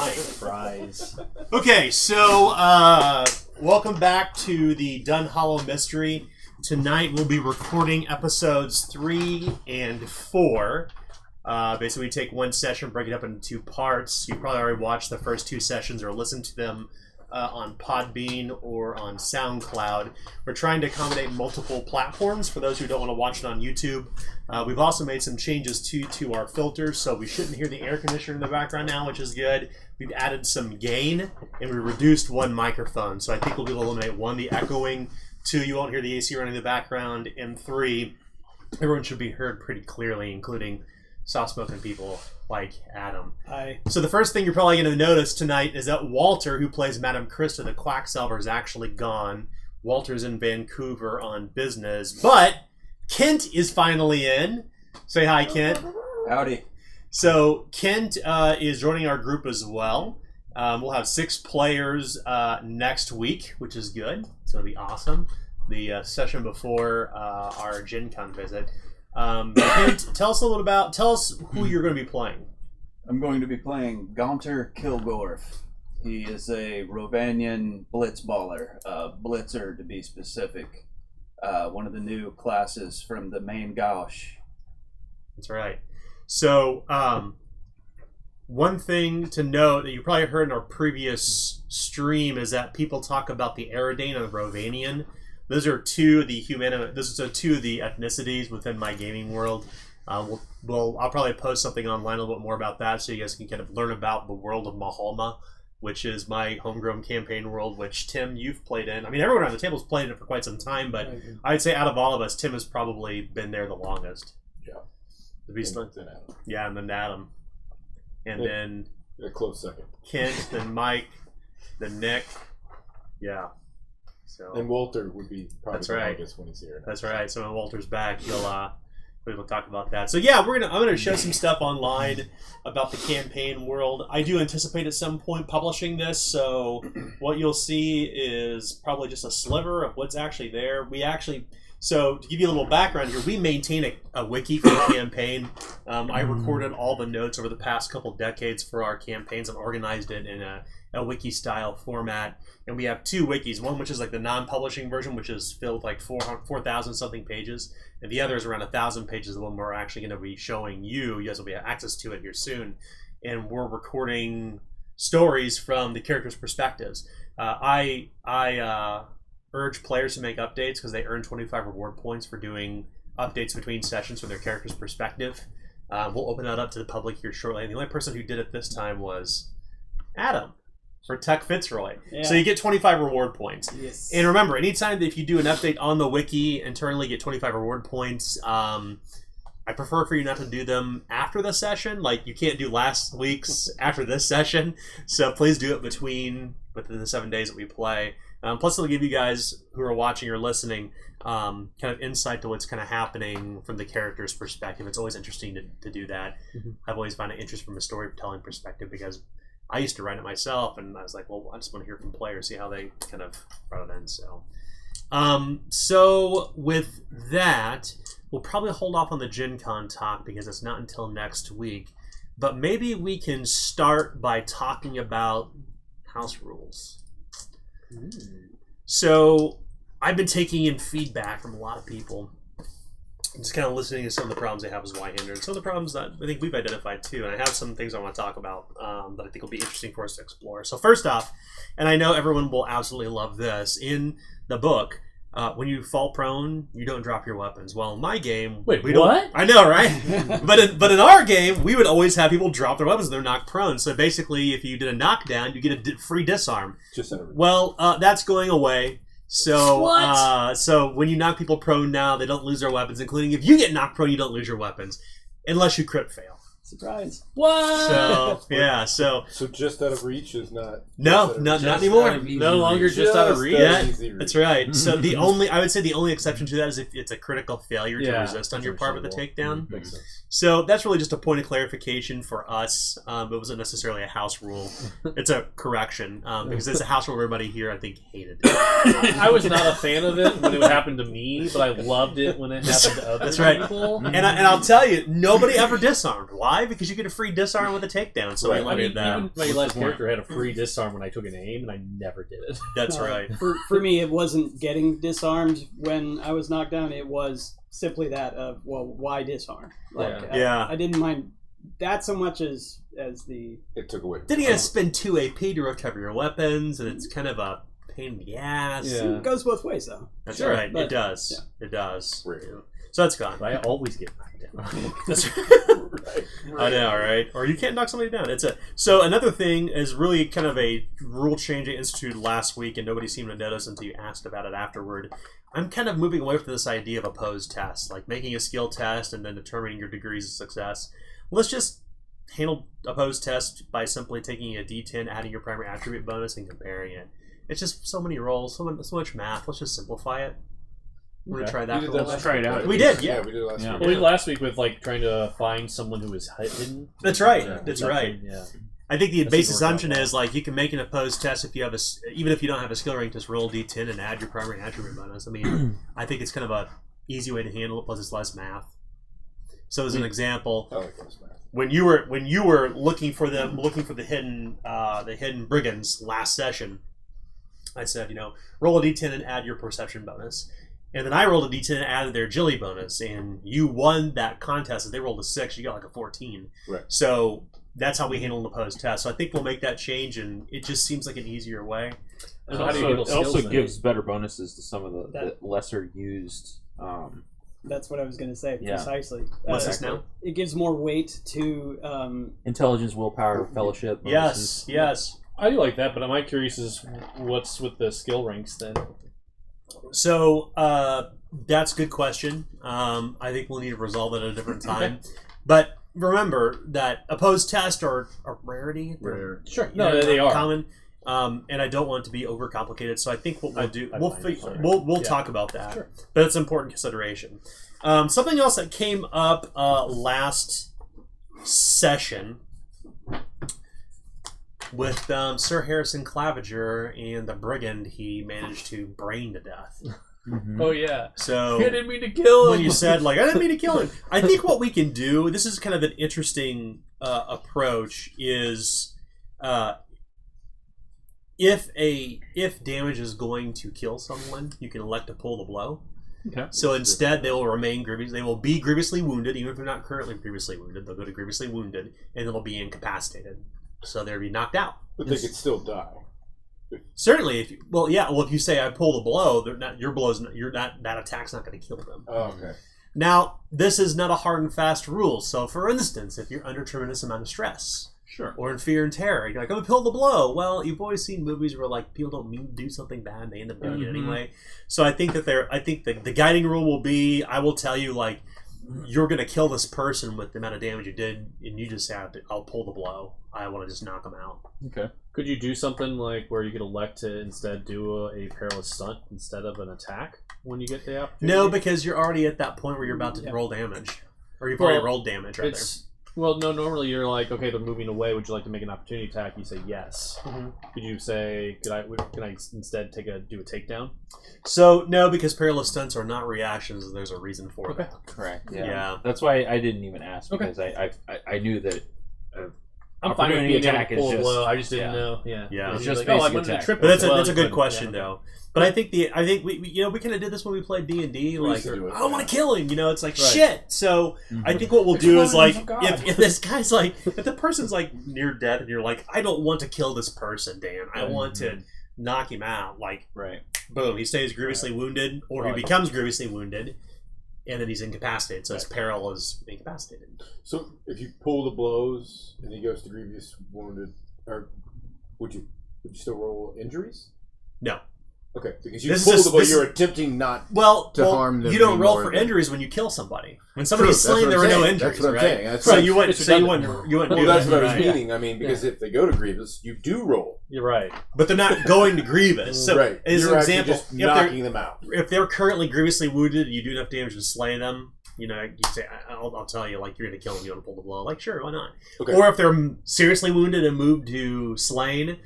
Mike. Surprise. Okay, so welcome back to the Dunhallow Mystery. Tonight we'll be recording episodes 3 and 4. Basically, we take one session, break it up into 2 parts. You probably already watched the first 2 sessions or listened to them on Podbean or on SoundCloud. We're trying to accommodate multiple platforms for those who don't want to watch it on YouTube. We've also made some changes to our filters, so we shouldn't hear the air conditioner in the background now, which is good. We've added some gain, and we reduced one microphone. So I think we'll be able to eliminate 1, the echoing, 2, you won't hear the AC running in the background, and 3, everyone should be heard pretty clearly, including soft-spoken people like Adam. Hi. So the first thing you're probably going to notice tonight is that Walter, who plays Madame Krista, the Quacksalver, is actually gone. Walter's in Vancouver on business, but Kent is finally in. Say hi, Kent. Howdy. So Kent is joining our group as well. We'll have 6 players next week, which is good. It's going to be awesome. The session before our Gen Con visit. Kent, tell us who you're going to be playing. I'm going to be playing Gaunter Kilgorf. He is a Rovaynian blitzballer, blitzer to be specific. One of the new classes from the main Gauche. That's right. So, one thing to note that you probably heard in our previous stream is that people talk about the Aradain and the Rovaynian. Those are 2 of the ethnicities within my gaming world. I'll probably post something online a little bit more about that, so you guys can kind of learn about the world of Mahalma, which is my homegrown campaign world, which Tim, you've played in. I mean, everyone on the table's played in it for quite some time, but I'd say out of all of us, Tim has probably been there the longest. Yeah. Yeah, and then Adam. And then a close second. Kent, then Mike, then Nick. Yeah. So and Walter would be probably the longest when he's here. That's right. So when Walter's back, we'll talk about that. So yeah, I'm gonna show some stuff online about the campaign world. I do anticipate at some point publishing this, so what you'll see is probably just a sliver of what's actually there. So to give you a little background here, we maintain a wiki for the campaign. I recorded all the notes over the past couple decades for our campaigns and organized it in a wiki-style format. And we have 2 wikis, one which is like the non-publishing version, which is filled with like 4,000-something pages, and the other is around 1,000 pages, the one we're actually going to be showing you. You guys will be access to it here soon. And we're recording stories from the characters' perspectives. I urge players to make updates because they earn 25 reward points for doing updates between sessions from their character's perspective. We'll open that up to the public here shortly. And the only person who did it this time was Adam for Tuck Fitzroy. Yeah. So you get 25 reward points. Yes. And remember, anytime that if you do an update on the wiki, internally get 25 reward points. I prefer for you not to do them after the session. Like, you can't do last week's after this session. So please do it within the 7 days that we play. Plus, it'll give you guys who are watching or listening kind of insight to what's kind of happening from the character's perspective. It's always interesting to do that. Mm-hmm. I've always found it interesting from a storytelling perspective because I used to write it myself, and I was like, well, I just want to hear from players, see how they kind of brought it in. So with that, we'll probably hold off on the Gen Con talk because it's not until next week. But maybe we can start by talking about house rules. So I've been taking in feedback from a lot of people, just kind of listening to some of the problems they have as Zweihander, and some of the problems that I think we've identified too. And I have some things I want to talk about that I think will be interesting for us to explore. So first off, and I know everyone will absolutely love this, in the book, when you fall prone, you don't drop your weapons. Well, in my game, we don't. I know, right? but in our game, we would always have people drop their weapons when they're knocked prone. So basically, if you did a knockdown, you get a free disarm. Well, that's going away. So, so when you knock people prone now, they don't lose their weapons, including if you get knocked prone, you don't lose your weapons, unless you crit fail. Surprise! What? So yeah, so just out of reach is not. No, not anymore. No longer just out of reach. Yeah, that's right. So I would say the only exception to that is if it's a critical failure to resist on your part with a takedown. Makes sense. So that's really just a point of clarification for us. It wasn't necessarily a house rule. It's a correction because it's a house rule everybody here I think hated it. I was not a fan of it when it happened to me, but I loved it when it happened to other people. And I'll tell you, nobody ever disarmed. Why? why? Because you get a free disarm with a takedown. So I limited that. Even my last character had a free disarm when I took an aim, and I never did it. That's right. For me, it wasn't getting disarmed when I was knocked down. It was simply that of, well, why disarm? I didn't mind that so much as the... It took away. Then you gotta spend 2 AP to recover your weapons, and it's kind of a pain in the ass. It goes both ways, though. That's right. But, it does. Yeah. It does. Right. So that's gone. I always get knocked down. That's Right. I know, right? Or you can't knock somebody down. So another thing is really kind of a rule change I instituted last week, and nobody seemed to notice until you asked about it afterward. I'm kind of moving away from this idea of opposed tests, like making a skill test and then determining your degrees of success. Let's just handle opposed tests by simply taking a D10, adding your primary attribute bonus, and comparing it. It's just so many rolls, so much math. Let's just simplify it. We're gonna try that. Let's try it out. We did, yeah. We did it last week. Well, we did last week with like trying to find someone who was hidden. That's right. Yeah. That's right. Yeah. I think the That base seems to work out assumption well. is like you can make an opposed test if you have even if you don't have a skill rank, just roll D10 and add your primary attribute bonus. I mean, I think it's kind of a easy way to handle it. Plus, it's less math. So, as an example, I like this math. when you were looking for the hidden brigands last session, I said, roll a D10 and add your perception bonus. And then I rolled a D10 and added their agility bonus, and you won that contest. If they rolled a 6, you got like a 14. Right. So that's how we handle an opposed test. So I think we'll make that change, and it just seems like an easier way. So how do you handle It also skills then? gives better bonuses to some of the That- lesser used. That's what I was going to say, Yeah. precisely. What's this now? It gives more weight to... Intelligence, willpower, fellowship. Yes, bonuses. yes. I do like that, but I'm curious is what's with the skill ranks then? So that's a good question. I think we'll need to resolve it at a different time. But remember that opposed tests are a rarity. They're, Sure. you know, No, they not are. common. And I don't want it to be overcomplicated. So I think what we'll do, I we'll find it fine. we'll Yeah. talk about that. Sure. But it's an important consideration. Something else that came up last session with Sir Harrison Claviger and the brigand he managed to brain to death. Mhm. Oh yeah. So I didn't mean to kill him. when you said like I didn't mean to kill him, I think what we can do. This is kind of an interesting approach. Is if damage is going to kill someone, you can elect to pull the blow. Okay. So instead, they will remain grievous. They will be grievously wounded, even if they're not currently grievously wounded. They'll go to grievously wounded, and they'll be incapacitated. So they'll be knocked out. But they could still die. Certainly, if you say I pull the blow, they're not your blows. That attack's not going to kill them. Oh, okay. Now, this is not a hard and fast rule. So, for instance, if you're under a tremendous amount of stress, Sure. or in fear and terror, you're like, I'm gonna pull the blow. Well, you've always seen movies where like people don't mean to do something bad, they end up doing it anyway. So I think that the guiding rule will be, I will tell you like, you're gonna kill this person with the amount of damage you did, and you just have to. I'll pull the blow. I want to just knock them out. Okay. Could you do something like where you could elect to instead do a perilous stunt instead of an attack when you get the opportunity? No, because you're already at that point where you're about to roll damage, or you've already rolled damage right Well, no, normally you're like, okay, they're moving away. Would you like to make an opportunity attack? You say yes. there. Could you say, can I instead do a takedown? So no, because perilous stunts are not reactions. There's a reason for Okay. that. Correct. Yeah. That's why I didn't even ask Okay. because I knew that. I'm fine with Opportunity being able attack to is pull a just- blow. I just didn't yeah. know. Yeah. Yeah. It's It's just just like, I basic wanted to attack. trip But that's it. a good Well, question yeah, though. But I think we kind of did this when we played D&D. We Like, used to do it, I don't want to kill him. It's like Right. shit. So I think what we'll do is like, if this guy's like, if the person's like near death, and you're like, I don't want to kill this person, Dan. I want to knock him out. Like, Right. boom, he stays grievously wounded, or Right. he becomes grievously wounded, and then he's incapacitated. So his peril is incapacitated. So if you pull the blows and he goes to grievous wounded, or would you still roll injuries? No. Okay, because you This is pull just- the blow, this you're is- attempting not. Well, harm them you don't roll anymore, for but- injuries when you kill somebody. When somebody's True, that's slain, what there I'm are no saying. injuries, That's what I'm right? saying. That's So right. you wouldn't. It's So you redundant. wouldn't Well, do that's that, what I was right? meaning. I mean, because if they go to grievous, you do roll. You're right. But they're not going to grievous. So, Right. as You're an actually example, just knocking them out. if they're currently grievously wounded and you do enough damage to slay them, you say, I'll tell you, like, you're going to kill them, you want to pull the blow. Like, sure, why not? Okay. Or if they're seriously wounded and moved to slain,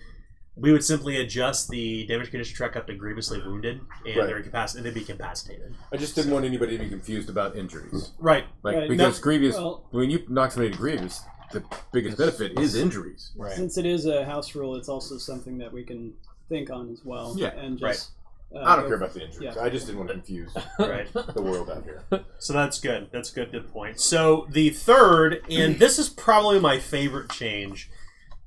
we would simply adjust the damage condition track up to grievously wounded, and Right. they're incapacitated. They'd be incapacitated. I just didn't want anybody to be confused about injuries. Right. Like Right. because grievous, Well- when you knock somebody to grievous, the biggest benefit is injuries. Right. Since it is a house rule, it's also something that we can think on as well. Yeah, and just I don't care about the injuries. Yeah. I just didn't want to confuse Right. the world out here. So that's good. That's a good point. So the third, and this is probably my favorite change.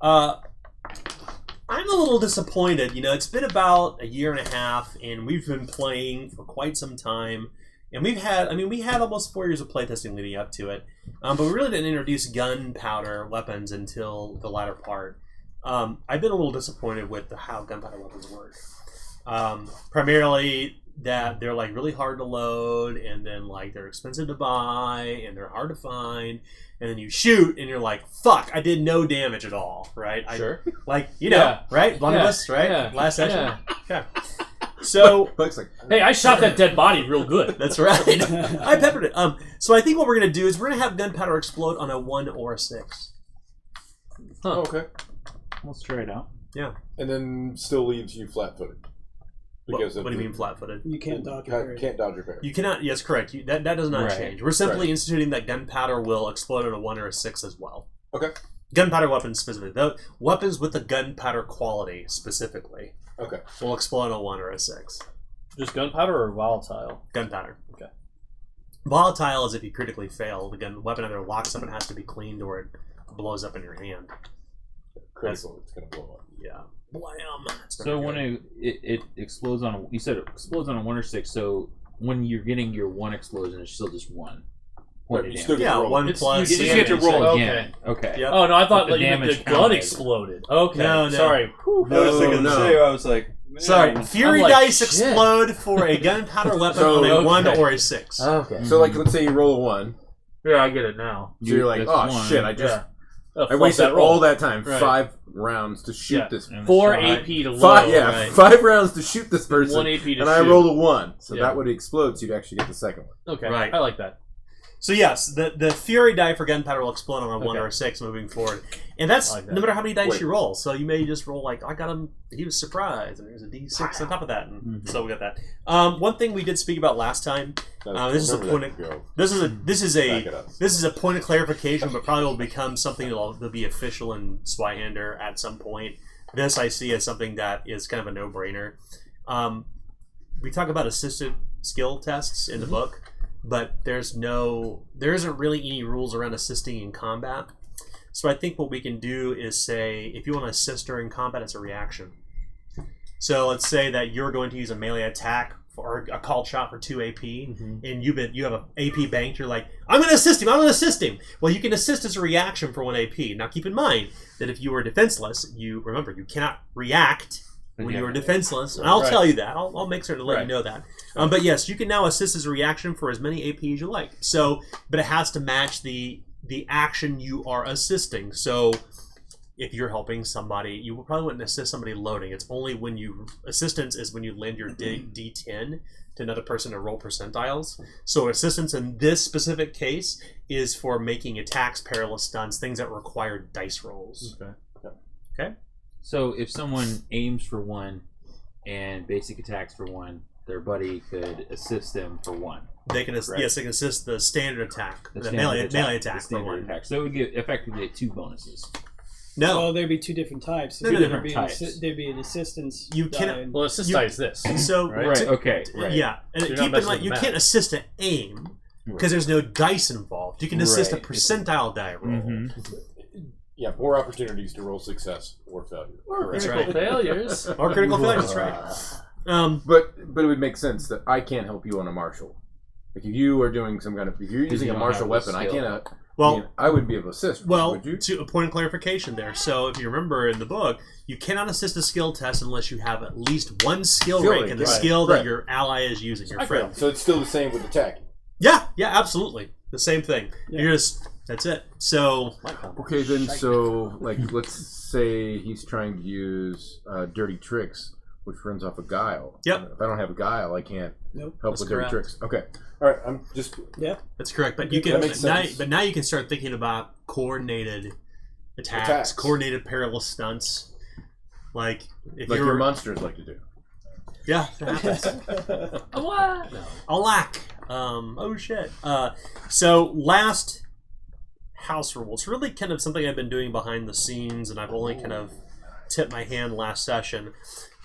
I'm a little disappointed. It's been about a year and a half, and we've been playing for quite some time. And we had almost 4 years of playtesting leading up to it. But we really didn't introduce gunpowder weapons until the latter part. I've been a little disappointed with how gunpowder weapons work. Primarily that they're like really hard to load, and then like they're expensive to buy, and they're hard to find, and then you shoot and you're like, fuck, I did no damage at all, right? Sure. Right? Yeah. Blunderbuss, right? Yeah. Last session. Yeah. Okay. So Buck's like, Hey, I shot that dead body real good. that's right. I peppered it. So I think what we're gonna do is we're gonna have gunpowder explode on a 1 or a 6. Huh. oh, okay. Let's try it out. And then still leaves you flat-footed. What Because do you mean flat-footed? you can't dodge a parry. Can't dodge your parry. You cannot. Yes, correct. That does not Right. change. We're simply Right. instituting that gunpowder will explode on a 1 or a 6 as well. Okay. Gunpowder weapons specifically. The weapons with the gunpowder quality specifically Okay. will explode on a 1 or a 6. Just gunpowder or volatile? Gunpowder. Okay. Volatile is if you critically fail. The weapon either locks up and has to be cleaned, or it blows up in your hand. Critical, it's going to blow up. Yeah. Blam. It's So never when good. it explodes on, you said it explodes on a 1 or 6. So when you're getting your 1 explosion, it's still just 1. Right, you still get Yeah, to roll. 1 It's- plus. you get to roll again. Okay. Yep. Oh no, I thought But the like, damage the gun counted. exploded. Okay, No. sorry. Whew. I was thinking the no. same. I was like, man. Sorry, Fury I'm like, dice shit. explode for a gunpowder weapon So, on a 1 okay. or a 6. Okay. So, like, let's say you roll a 1. Yeah, I get it now. So you're like, that's oh, one. shit, I just... Yeah. I wasted all that time, Right. 5 rounds to shoot Yeah. this. And 4 shot. AP to load. 5 rounds to shoot this person, 1 AP to and I shoot. rolled a 1, so Yeah. that would explode. So you'd actually get the second one. Okay, Right. I like that. So yes, the Fury die for gunpowder will explode on a 1 Okay. or a 6 moving forward, and that's I like that. no matter how many dice Wait. you roll. So you may just roll like, I got him. He was surprised, and there's a D6 on top of that, and so we got that. One thing we did speak about last time. This is a Remember point. that, go. This is a point of clarification, but probably will become something that'll be official in Zweihander at some point. This I see as something that is kind of a no-brainer. We talk about assisted skill tests in the book, but there isn't really any rules around assisting in combat. So I think what we can do is say, if you want to assist during combat, it's a reaction. So let's say that you're going to use a melee attack or a called shot for 2 AP, and you have an AP banked. You're like, I'm going to assist him. Well, you can assist as a reaction for 1 AP. Now keep in mind that if you are defenseless, you cannot react when you are defenseless. And I'll tell you that. I'll make sure to let you know that. But yes, you can now assist as a reaction for as many AP as you like. So, but it has to match the action you are assisting. So if you're helping somebody, you probably wouldn't assist somebody loading. It's only when assistance is when you lend your D10 to another person to roll percentiles. So assistance in this specific case is for making attacks, perilous stunts, things that require dice rolls. Okay. So if someone aims for 1 and basic attacks for 1, their buddy could assist them for 1. They can Right. yes, they can assist the standard attack, the standard melee the attack for standard 1. attack. So it would effectively get 2 bonuses. No, Well, there'd be 2 different types. No, There'd different be types. there'd be an assistance. You die cannot- and- Well, assist You- die is this. so Right. Okay. Right. yeah, and So you're not keep in messing mind with you the can't math. assist to aim because there's no dice involved. You can assist a Right. percentile die roll. Mhm. Yeah, more opportunities to roll success or failure. Or Correct. critical failures. Or critical failure. That's right. But it would make sense that I can't help you on a martial. Like if you are doing some kind of, if you're using you a don't martial have the weapon, I skill. can't. Well, I would be able to assist. well, would you? to a point of clarification there. So if you remember in the book, you cannot assist a skill test unless you have at least 1 skill Skill rank rank, in the right. skill that Right. your ally is using, your friend. So it's still the same with attacking. Yeah, absolutely. The same thing. Yeah. You're just, that's it. So, Okay, then so like let's say he's trying to use dirty tricks, which runs off a guile. Yep. If I don't have a guile, I can't Nope. help That's with dirty correct. tricks. Okay. All right. I'm just. that's correct. But you That can makes now, sense. but now you can start thinking about coordinated attacks. Coordinated perilous stunts. Like if Like you're your monsters like to do. yeah, that happens. What? No. Alack. Oh shit. So last house rules. Really kind of something I've been doing behind the scenes, and I've only kind of tipped my hand last session.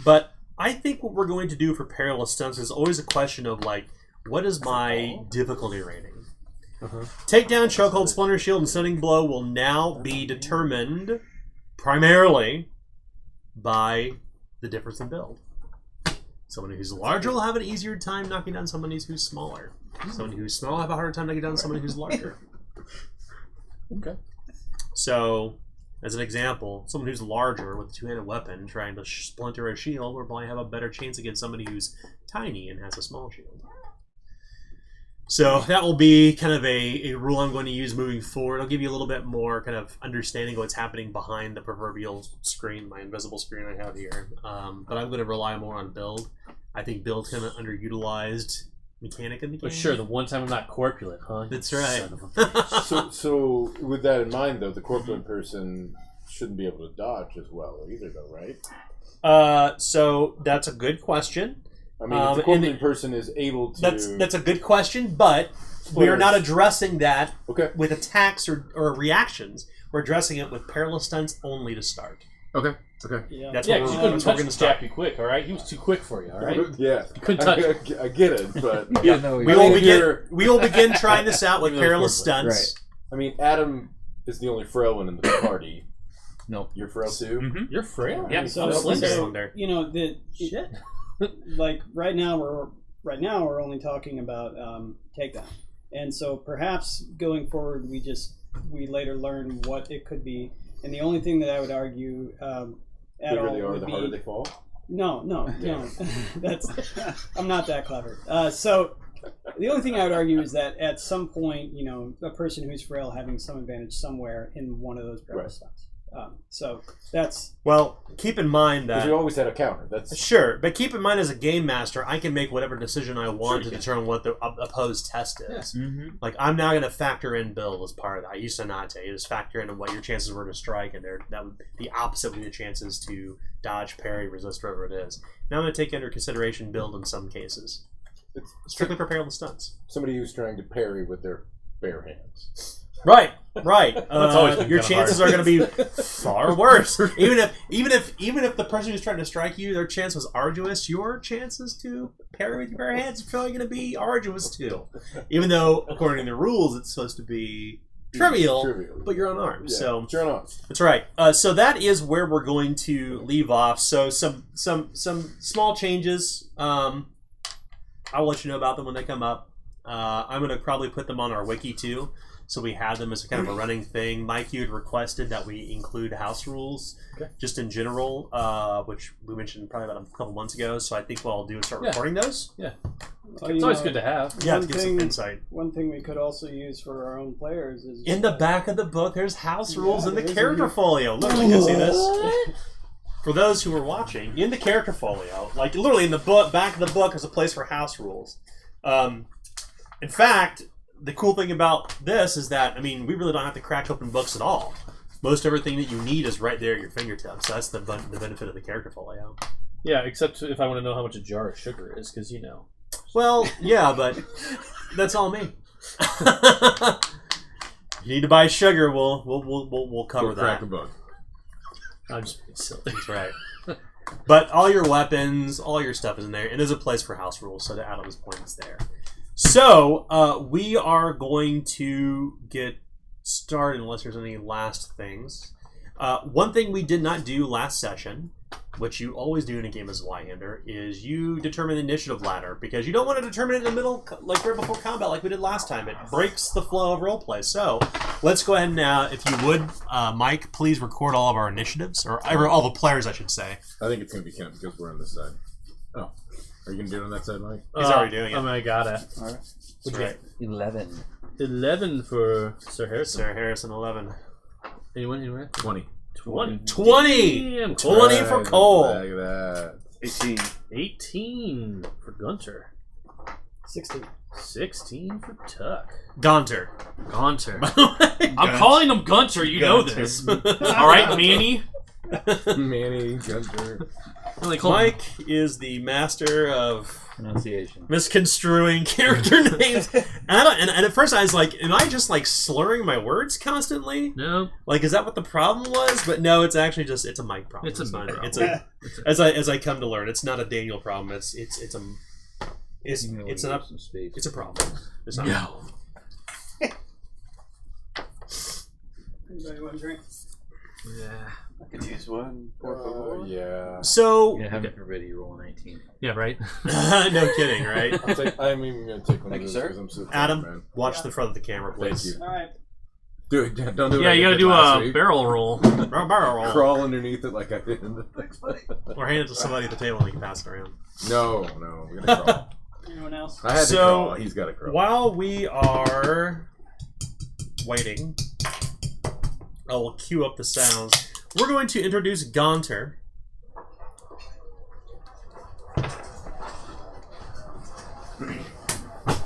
But I think what we're going to do for Perilous Stunts is always a question of, like, what is my difficulty rating? Takedown, Chokehold, Splinter Shield, and Stunning Blow will now be determined primarily by the difference in build. Someone who's larger will have an easier time knocking down someone who's smaller. Someone who's small will have a harder time knocking down someone who's larger. Okay. So, as an example, someone who's larger with a two-handed weapon trying to splinter a shield will probably have a better chance against somebody who's tiny and has a small shield. So that will be kind of a rule I'm going to use moving forward. I'll give you a little bit more kind of understanding of what's happening behind the proverbial screen, my invisible screen I have here. But I'm going to rely more on build. I think build's kind of underutilized mechanic in the game. But sure, the one time I'm not corpulent, huh? That's right. So with that in mind, though, the corpulent person shouldn't be able to dodge as well either, though, right? So that's a good question. I mean, if the corpulent person is able to... That's a good question, but we are not addressing that with attacks or reactions. We're addressing it with Perilous Stunts only to start. Okay. Yeah, That's Yeah, what because you we're couldn't going to touch start. Jappy quick, all right? He was too quick for you, all right? Yeah. You couldn't touch him. I get it, but... Yeah, no, We will begin trying this out with Perilous Stunts. I mean, Adam is the only frail one in the party. No. You're frail too? Mm-hmm. You're frail. Yeah, So, I'm slender. you know, Shit. like right now we're only talking about takedown, and so perhaps going forward we later learn what it could be. And the only thing that I would argue at Bigger all they are, would the be harder they fall? no. That's I'm not that clever. So the only thing I would argue is that at some point, you know, a person who's frail having some advantage somewhere in one of those Perilous Stunts. So that's... Well, keep in mind Because that... we always had a counter. That's Sure, but keep in mind as a game master, I can make whatever decision I want to determine what the opposed test is. Yeah. Mm-hmm. Like, I'm now going to factor in build as part of that. I used to not to. You just factor in what your chances were to strike, and that would the opposite would be the chances to dodge, parry, resist, whatever it is. Now I'm going to take into consideration build in some cases. it's Strictly for Perilous Stunts. somebody who's trying to parry with their bare hands. Right. always been Your kinda chances are going to be far worse. Even if the person who's trying to strike you, their chance was arduous, your chances to parry with your bare hands are probably going to be arduous too. Even though, according to the rules, it's supposed to be trivial. But you're unarmed. Yeah, So you're unarmed. that's right. So that is where we're going to leave off. So some small changes. I'll let you know about them when they come up. I'm going to probably put them on our wiki too. So we have them as a kind of a running thing. Mike, you had requested that we include house rules, just in general, which we mentioned probably about a couple months ago. So I think what I'll do is start recording those. Yeah. Well, It's always good to have. Yeah, to get some insight. One thing we could also use for our own players is... In the back of the book, there's house rules in the there's character folio. Look, you can see this. For those who are watching, in the character folio, like literally in the book, back of the book is a place for house rules. In fact, the cool thing about this is that, I mean, we really don't have to crack open books at all. Most everything that you need is right there at your fingertips. So that's the benefit of the character folio. Yeah, except if I want to know how much a jar of sugar is, because you know. Well, yeah, but that's all me. If you need to buy sugar, we'll cover that. Crack the book. I'm just being silly. That's right. But all your weapons, all your stuff is in there. It is a place for house rules, so to Adam's point, it's there. So, we are going to get started unless there's any last things. One thing we did not do last session, which you always do in a game of Zweihander, is you determine the initiative ladder, because you don't want to determine it in the middle, like right before combat, like we did last time. It breaks the flow of roleplay. So, let's go ahead and now, if you would, Mike, please record all of our initiatives, or all the players, I should say. I think it's going to be Kent because we're on this side. Oh. Are you going to do it on that side, Mike? He's already doing it. Oh my god. All right. That's right. 11. 11 for Sir Harrison. Sir Harrison, 11. Anyone? 20. 20. 20! Damn, 20 for Cole. Look at that. 18. 18 for Gaunter. 16. 16 for Tuck. Gaunter. Gaunter. I'm calling him Gaunter, you know this. Alright, Manny? Manny, Gunter. Mike is the master of Pronunciation. misconstruing character names. And at first I was like, am I just like slurring my words constantly? No. Like, is that what the problem was? But no, it's actually just, it's a Mike problem. It's a Mike problem. It's a, as I come to learn, it's not a Daniel problem. It's a problem. It's not. No. Anybody want a drink? Yeah. I could use one. Por favor. Yeah. So, Yeah, have everybody roll a 19. Yeah, right? no kidding, right? I'm even going to take one Thank of you, those sir. because I'm so tired, Adam, man. watch the front of the camera, please. Thank you. All right. Do it. Don't do it. Yeah, like you I gotta did do last a week. barrel roll. Crawl underneath it like I did in the next one. Or hand it to somebody at the table and you can pass it around. No, we're gonna crawl. Anyone else? I had to So, crawl. He's got to crawl. While we are waiting, I will cue up the sounds. We're going to introduce Gaunter.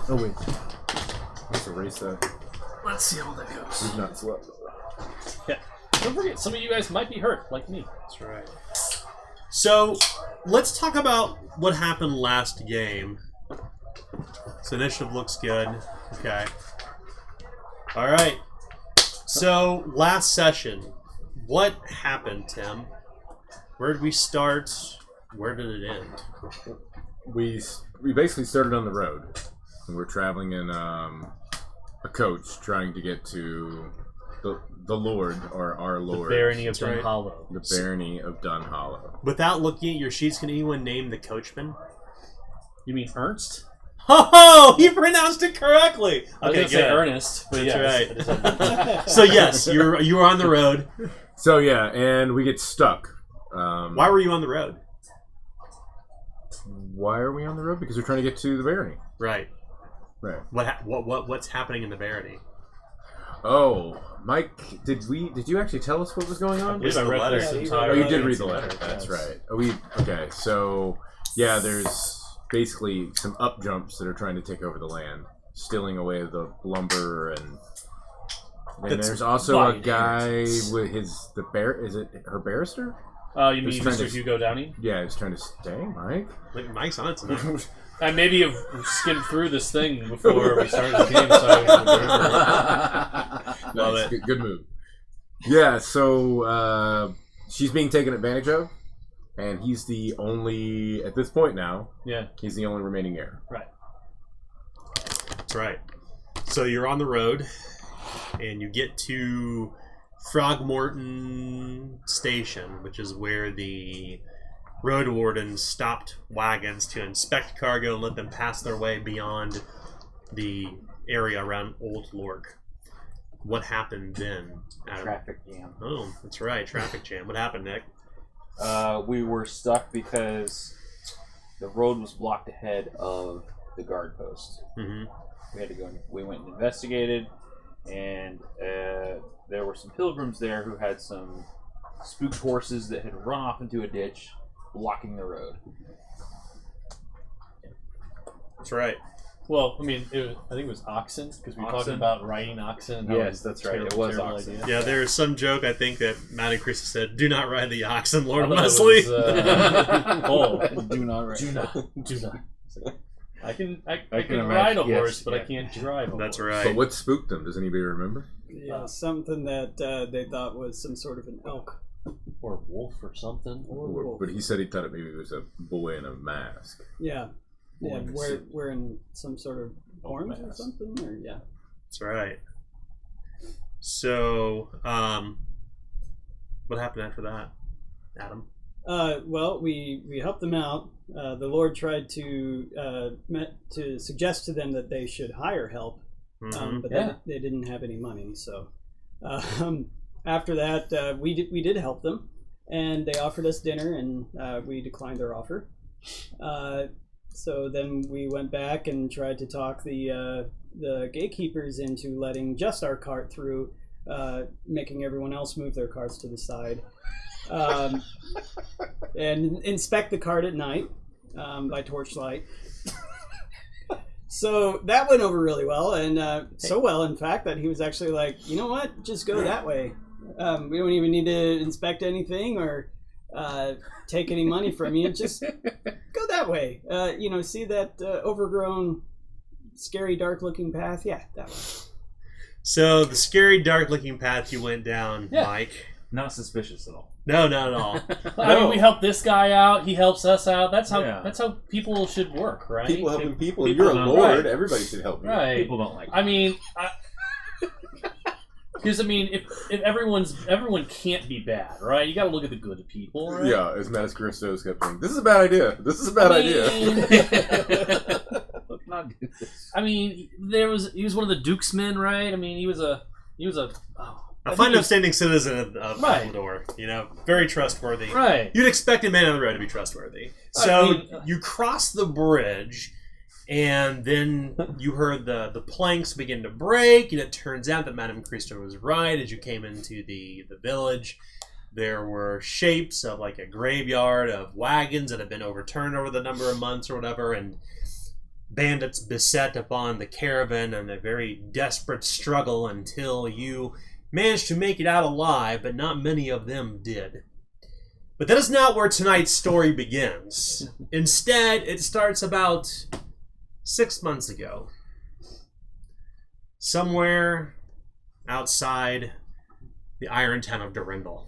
Oh wait. Let's erase that. Let's see how that goes. We've not slept. Yeah. Don't forget, some of you guys might be hurt, like me. That's right. So, let's talk about what happened last game. So, initiative looks good. Okay. Alright. So, last session. What happened, Tim? Where did we start? Where did it end? We basically started on the road. And we're traveling in a coach trying to get to the Lord, or our Lord. The barony of That's right. Dunhallow. The barony of Dunhallow. Without looking at your sheets, can anyone name the coachman? You mean Ernst? Oh, he pronounced it correctly. I was Okay, going to say good. Ernest, but That's yes, right. it is Ernest. So yes, you were on the road. So yeah, and we get stuck. Why were you on the road? Why are we on the road? Because we're trying to get to the barony. Right. Right. What's happening in the barony? Oh, Mike, did you actually tell us what was going on? I believe I the read letter. this Yeah, entire Oh, you did letter. read the letter. That's right. Okay. So yeah, there's basically some up jumps that are trying to take over the land, stealing away the lumber, and That's there's also a fine. guy with is it her barrister? You mean He's trying Mr. to- Hugo Downey? Yeah, he's trying to stay, Mike. Like Mike's on it tonight. I maybe have skimmed through this thing before we started the game, so I remember. Love Nice. it. Good move. Yeah, so she's being taken advantage of, and he's the only, at this point now, Yeah. he's the only remaining heir. That's right. So you're on the road, and you get to Throgmorton Station, which is where the road wardens stopped wagons to inspect cargo and let them pass their way beyond the area around Old Lork. What happened then, Adam? Traffic jam. Oh, that's right, traffic jam. What happened, Nick? We were stuck because the road was blocked ahead of the guard post. Mm-hmm. We had to go. We went and investigated, and there were some pilgrims there who had some spooked horses that had run off into a ditch, blocking the road. That's right. Well, I mean, I think it was oxen, because we were talking Oxen? about riding oxen. And how Yes, it's that's right. terrible, It was terrible oxen. idea. Yeah, there's some joke, I think, that Matt and Krista said, do not ride the oxen, Lord I thought it Wesley. was, oh, Do not ride. do not. I can can ride a imagine, horse, yes, but yeah. I can't drive a That's horse. right. But what spooked them? Does anybody remember? Yeah, something that they thought was some sort of an elk. Or a wolf or something. Or a wolf. But he said he thought it maybe was a boy in a mask. Yeah. Yeah, Boy, wearing some sort of horns or something? Or yeah. That's right. So, what happened after that, Adam? Well, we helped them out. The Lord tried to suggest to them that they should hire help, Mm-hmm. but Yeah. they didn't have any money. So after that, we did help them, and they offered us dinner, and we declined their offer. So then we went back and tried to talk the gatekeepers into letting just our cart through, making everyone else move their carts to the side. And inspect the cart at night by torchlight. So that went over really well, and so well, in fact, that he was actually like, you know what, just go that way. We don't even need to inspect anything, or take any money from you. Just go that way. See that overgrown, scary, dark-looking path? Yeah, that way. So the scary, dark-looking path you went down, Yeah. Mike. Not suspicious at all. No, not at all. I mean, we help this guy out. He helps us out. That's how. Yeah. That's how people should work, right? People helping people. People You're a not- lord. right. Everybody should help you. Right. People don't like. I mean, because if everyone can't be bad, right? You got to look at the good of people, right? Yeah, as Matt Christos kept saying, this is a bad idea. This is a bad idea. Let's not do this. I mean, he was one of the Duke's men, right? I mean, he was a. A fine, upstanding citizen of Right. Ecuador, very trustworthy. Right. You'd expect a man on the road to be trustworthy. I So mean, you cross the bridge, and then you heard the planks begin to break, and it turns out that Madame Krista was right. As you came into the village, there were shapes of like a graveyard of wagons that had been overturned over the number of months or whatever, and bandits beset upon the caravan and a very desperate struggle until you managed to make it out alive, but not many of them did. But that is not where tonight's story begins. Instead, it starts about 6 months ago. Somewhere outside the iron town of Durindal.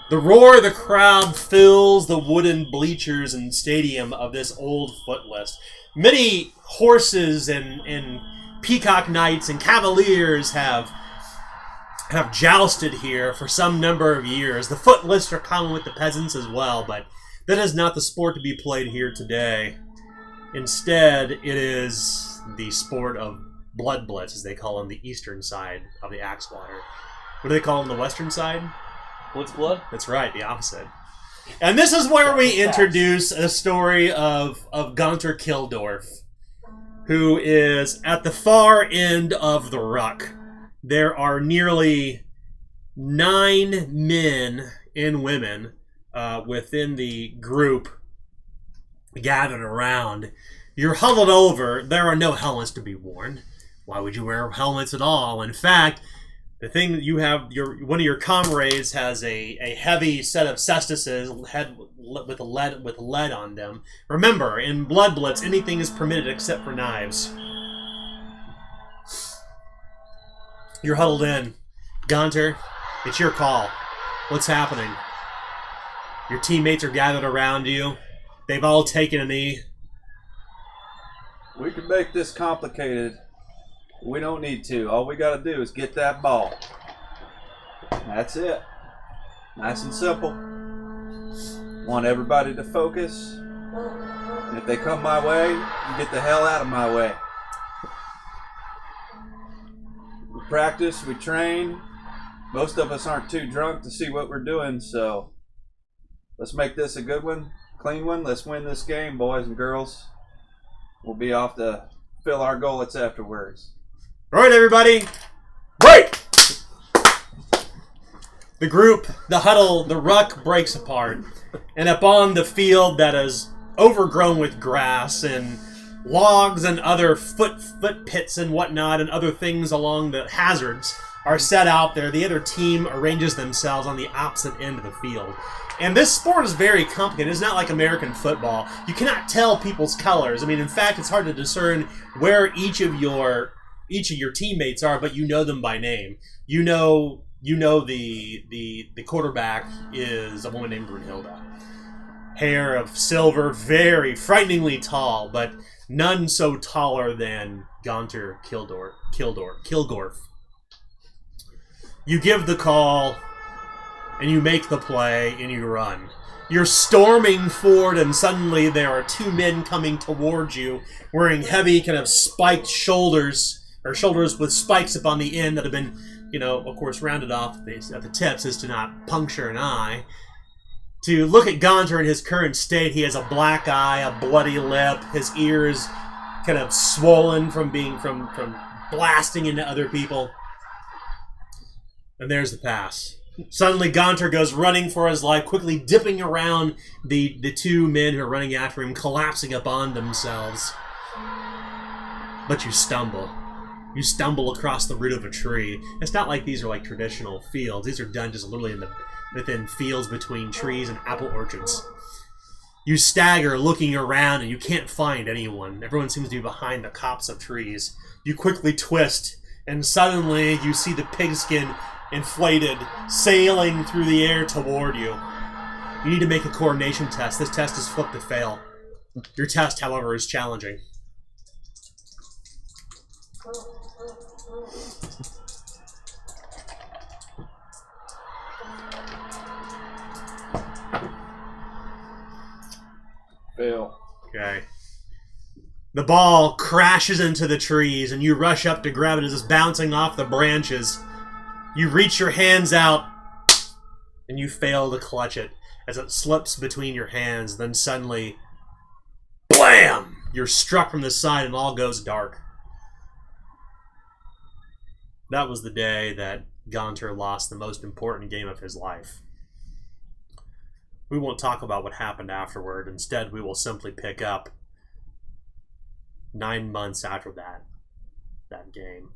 The roar of the crowd fills the wooden bleachers and stadium of this old footlist. Many horses and peacock knights and cavaliers have jousted here for some number of years. The footlists are common with the peasants as well, but that is not the sport to be played here today. Instead, it is the sport of blood blitz, as they call on the eastern side of the Axewater. What do they call on the western side? Blitz blood. That's right, the opposite. And this is where we introduce a story of Gaunter Kildorf, who is at the far end of the ruck. There are nearly 9 men and women within the group gathered around. You're huddled over. There are no helmets to be worn. Why would you wear helmets at all? In fact, the thing that you have, one of your comrades has a heavy set of cestices with lead on them. Remember, in Blood Blitz, anything is permitted except for knives. You're huddled in. Gaunter, it's your call. What's happening? Your teammates are gathered around you. They've all taken a knee. We can make this complicated. We don't need to. All we got to do is get that ball. That's it. Nice and simple. Want everybody to focus. And if they come my way, you get the hell out of my way. We practice, we train. Most of us aren't too drunk to see what we're doing, so let's make this a good one, clean one. Let's win this game, boys and girls. We'll be off to fill our gollets afterwards. All right, everybody, break! The group, the huddle, the ruck breaks apart, and upon the field that is overgrown with grass and logs and other foot pits and whatnot and other things along the hazards are set out there. The other team arranges themselves on the opposite end of the field. And this sport is very complicated. It's not like American football. You cannot tell people's colors. I mean, in fact, it's hard to discern where each of your teammates are, but you know them by name. You know the quarterback is a woman named Brunhilde. Hair of silver, very frighteningly tall, but none so taller than Gaunter Kilgorf. You give the call, and you make the play, and you run. You're storming forward, and suddenly there are 2 men coming towards you, wearing heavy, kind of spiked shoulders with spikes upon the end that have been, of course, rounded off at the tips as to not puncture an eye. To look at Gaunter in his current state, he has a black eye, a bloody lip, his ears kind of swollen from blasting into other people. And there's the pass. Suddenly, Gaunter goes running for his life, quickly dipping around the 2 men who are running after him, collapsing upon themselves. But you stumble. You stumble across the root of a tree. It's not like these are like traditional fields. These are done just literally within fields between trees and apple orchards. You stagger looking around and you can't find anyone. Everyone seems to be behind the copse of trees. You quickly twist and suddenly you see the pigskin inflated, sailing through the air toward you. You need to make a coordination test. This test is flipped to fail. Your test, however, is challenging. Fail. Okay. The ball crashes into the trees, and you rush up to grab it as it's bouncing off the branches. You reach your hands out, and you fail to clutch it as it slips between your hands. Then suddenly, BLAM! You're struck from the side, and all goes dark. That was the day that Gaunter lost the most important game of his life. We won't talk about what happened afterward. Instead, we will simply pick up 9 months after that game.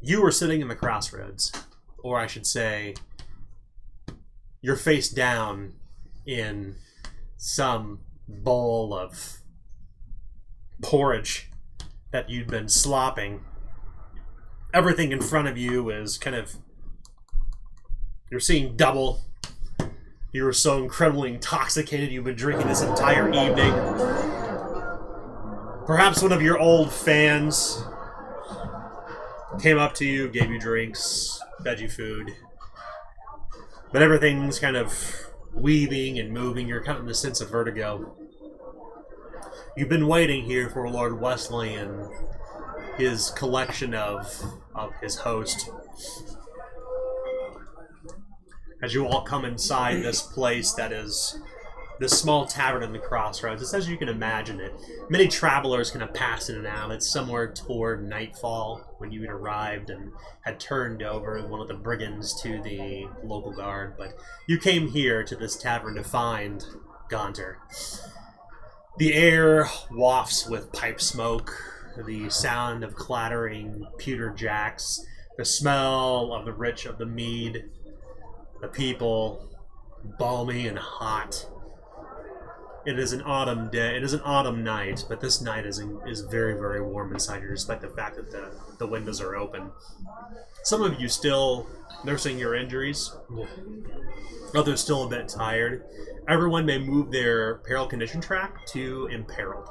You were sitting in the Crossroads, or I should say, you're face down in some bowl of porridge that you'd been slopping. Everything in front of you is kind of, you're seeing double. You were so incredibly intoxicated you've been drinking this entire evening. Perhaps one of your old fans came up to you, gave you drinks, fed you food. But everything's kind of weaving and moving. You're kind of in the sense of vertigo. You've been waiting here for Lord Wesley and his collection of his host. As you all come inside this place that is this small tavern in the Crossroads, it's as you can imagine it. Many travelers kind of pass in and out. It's somewhere toward nightfall when you had arrived and had turned over one of the brigands to the local guard. But you came here to this tavern to find Gaunter. The air wafts with pipe smoke, the sound of clattering pewter jacks, the smell of the mead, the people, balmy and hot. It is an autumn day. It is an autumn night, but this night is very, very warm inside here, despite the fact that the windows are open. Some of you still nursing your injuries. Others still a bit tired. Everyone may move their peril condition track to imperiled.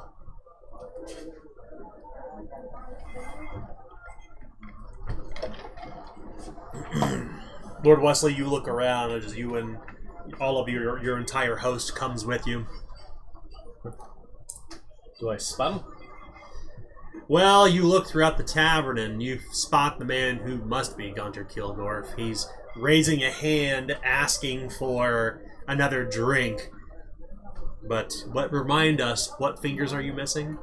Lord Wesley, you look around as you and all of your entire host comes with you. Do I spot him? Well, you look throughout the tavern and you spot the man who must be Gaunter Kilgorf. He's raising a hand, asking for another drink. But remind us, what fingers are you missing?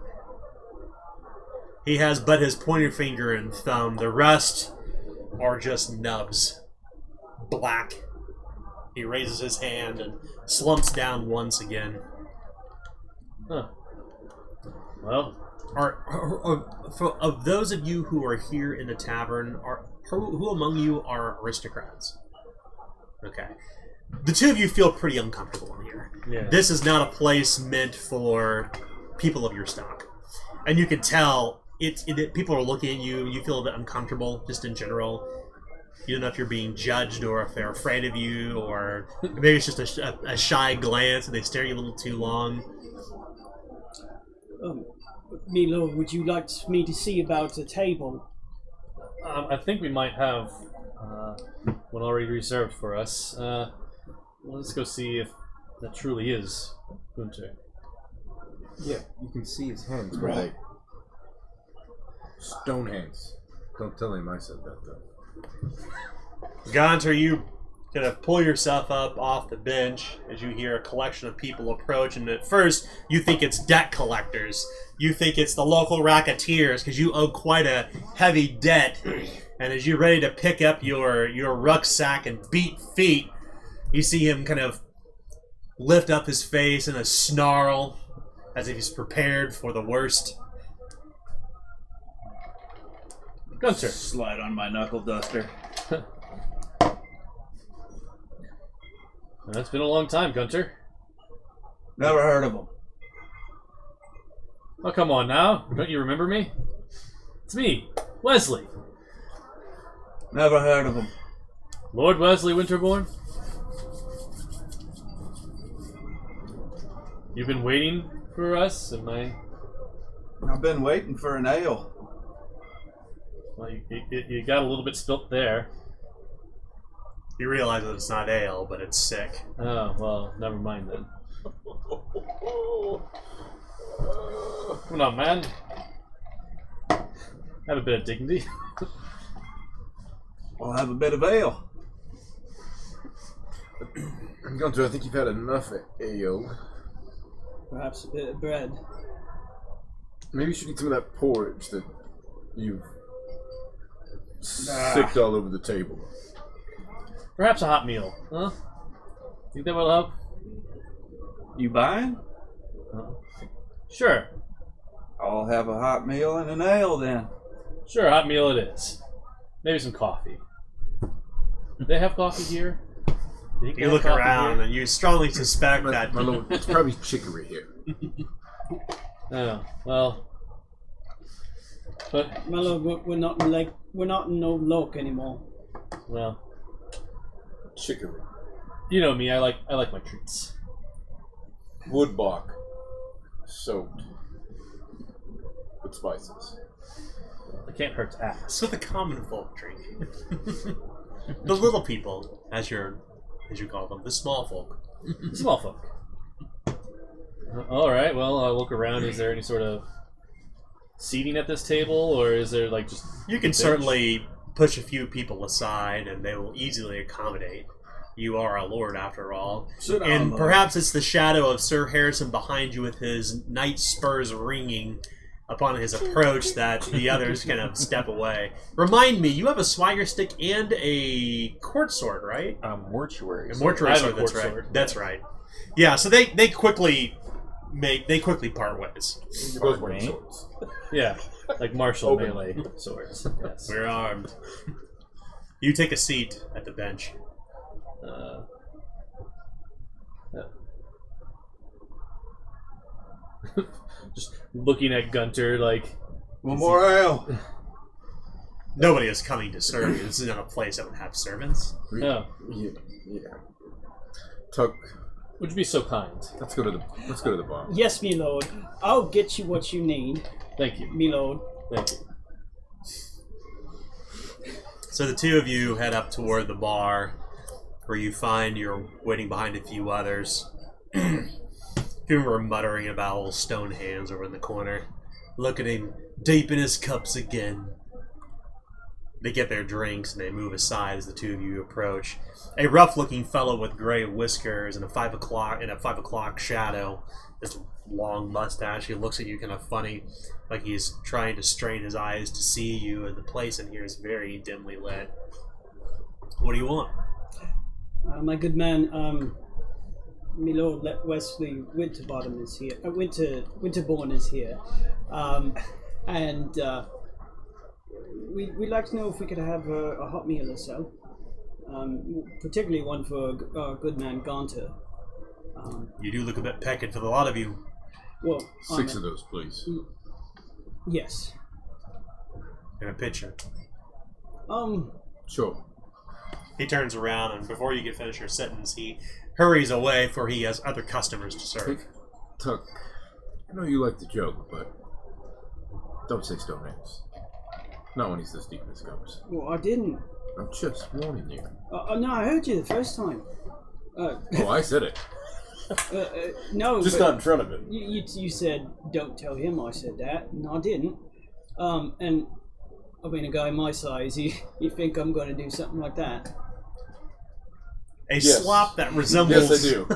He has but his pointer finger and thumb. The rest are just nubs. Black. He raises his hand and slumps down once again. Huh. Well, of those of you who are here in the tavern, who among you are aristocrats? Okay. The two of you feel pretty uncomfortable in here. yeah. This is not a place meant for people of your stock. And you can tell, people are looking at you, you feel a bit uncomfortable, just in general. You don't know if you're being judged or if they're afraid of you, or maybe it's just a shy glance and they stare at you a little too long. Me lord, would you like me to see about a table? I think we might have one already reserved for us. Let's go see if that truly is Gaunter. Yeah, you can see his hands, right? Stone hands. Don't tell him I said that, though. Gaunter, you kind of pull yourself up off the bench as you hear a collection of people approach, and at first you think it's debt collectors. You think it's the local racketeers because you owe quite a heavy debt. And as you're ready to pick up your rucksack and beat feet, you see him kind of lift up his face in a snarl as if he's prepared for the worst. Gaunter. Slide on my knuckle duster. That's been a long time, Gaunter. Never heard of him. Oh, come on now. Don't you remember me? It's me, Wesley. Never heard of him. Lord Wesley Winterborne. You've been waiting for us, and I've been waiting for an ale. well, you got a little bit spilt there. You realize that it's not ale, but it's sick. Oh, well, never mind then. Come on, man. Have a bit of dignity. I'll have a bit of ale. Gaunter, I think you've had enough ale. Perhaps a bit of bread. Maybe you should eat some of that porridge that you've sicked all over the table. Perhaps a hot meal, huh? Think that will help? You buying? Sure. I'll have a hot meal and an ale then. Sure, hot meal it is. Maybe some coffee. Do they have coffee here? You look around and you strongly suspect that. My lord, it's probably chicory here. Oh, well. But, My lord, we're not in no loke anymore. well, Chicory. you know me, I like my treats. Woodblock. Soaked. With spices. It can't hurt to ask. That's what the common folk drink. The little people, as you call them, the small folk. Small folk. Alright, well, I'll look around. Is there any sort of seating at this table, or is there, like, just... You can certainly push a few people aside, and they will easily accommodate. You are a lord, after all. Sit down, And Lord. perhaps it's the shadow of Sir Harrison behind you with his knight spurs ringing upon his approach that the others kind of step away. Remind me, you have a swagger stick and a court sword, right? Mortuary. A sword. mortuary I have a sword, that's court right. sword. That's right. Yeah, so they quickly part ways. You're both Pardon wearing me? swords. Yeah, like martial Open. melee swords. Yes. We're armed. You take a seat at the bench. Just looking at Gaunter like, One more ale. Nobody is coming to serve you. This is not a place that would have servants. oh, Yeah. Tuck. would you be so kind? Let's go to the bar. Yes, me lord. I'll get you what you need, Thank you. me lord. Thank you. So the two of you head up toward the bar, where you find you're waiting behind a few others. Who were muttering about old stone hands over in the corner. Look at him deep in his cups again. They get their drinks and they move aside as the two of you approach. A rough-looking fellow with gray whiskers and a 5 o'clock shadow, this long mustache. He looks at you kind of funny, like he's trying to strain his eyes to see you, and the place in here is very dimly lit. What do you want? My good man, my lord Wesley Winterbottom is here. Winterborne is here, and we'd like to know if we could have a hot meal or so, particularly one for our good man Gaunter. You do look a bit pecked for the lot of you. Well, 6 of those, please. yes. In a pitcher. Sure. He turns around, and before you can finish your sentence, he hurries away, for he has other customers to serve. Tuck. I know you like to joke, but don't say stone hands. Not when he's this deep in his gums. Well, I didn't. I'm just warning you. No, I heard you the first time. Oh, I said it. No, Just but not in front of him. you said don't tell him I said that. No, I didn't. And I mean, a guy my size, you think I'm going to do something like that? A Yes. slop that resembles Yes, I do.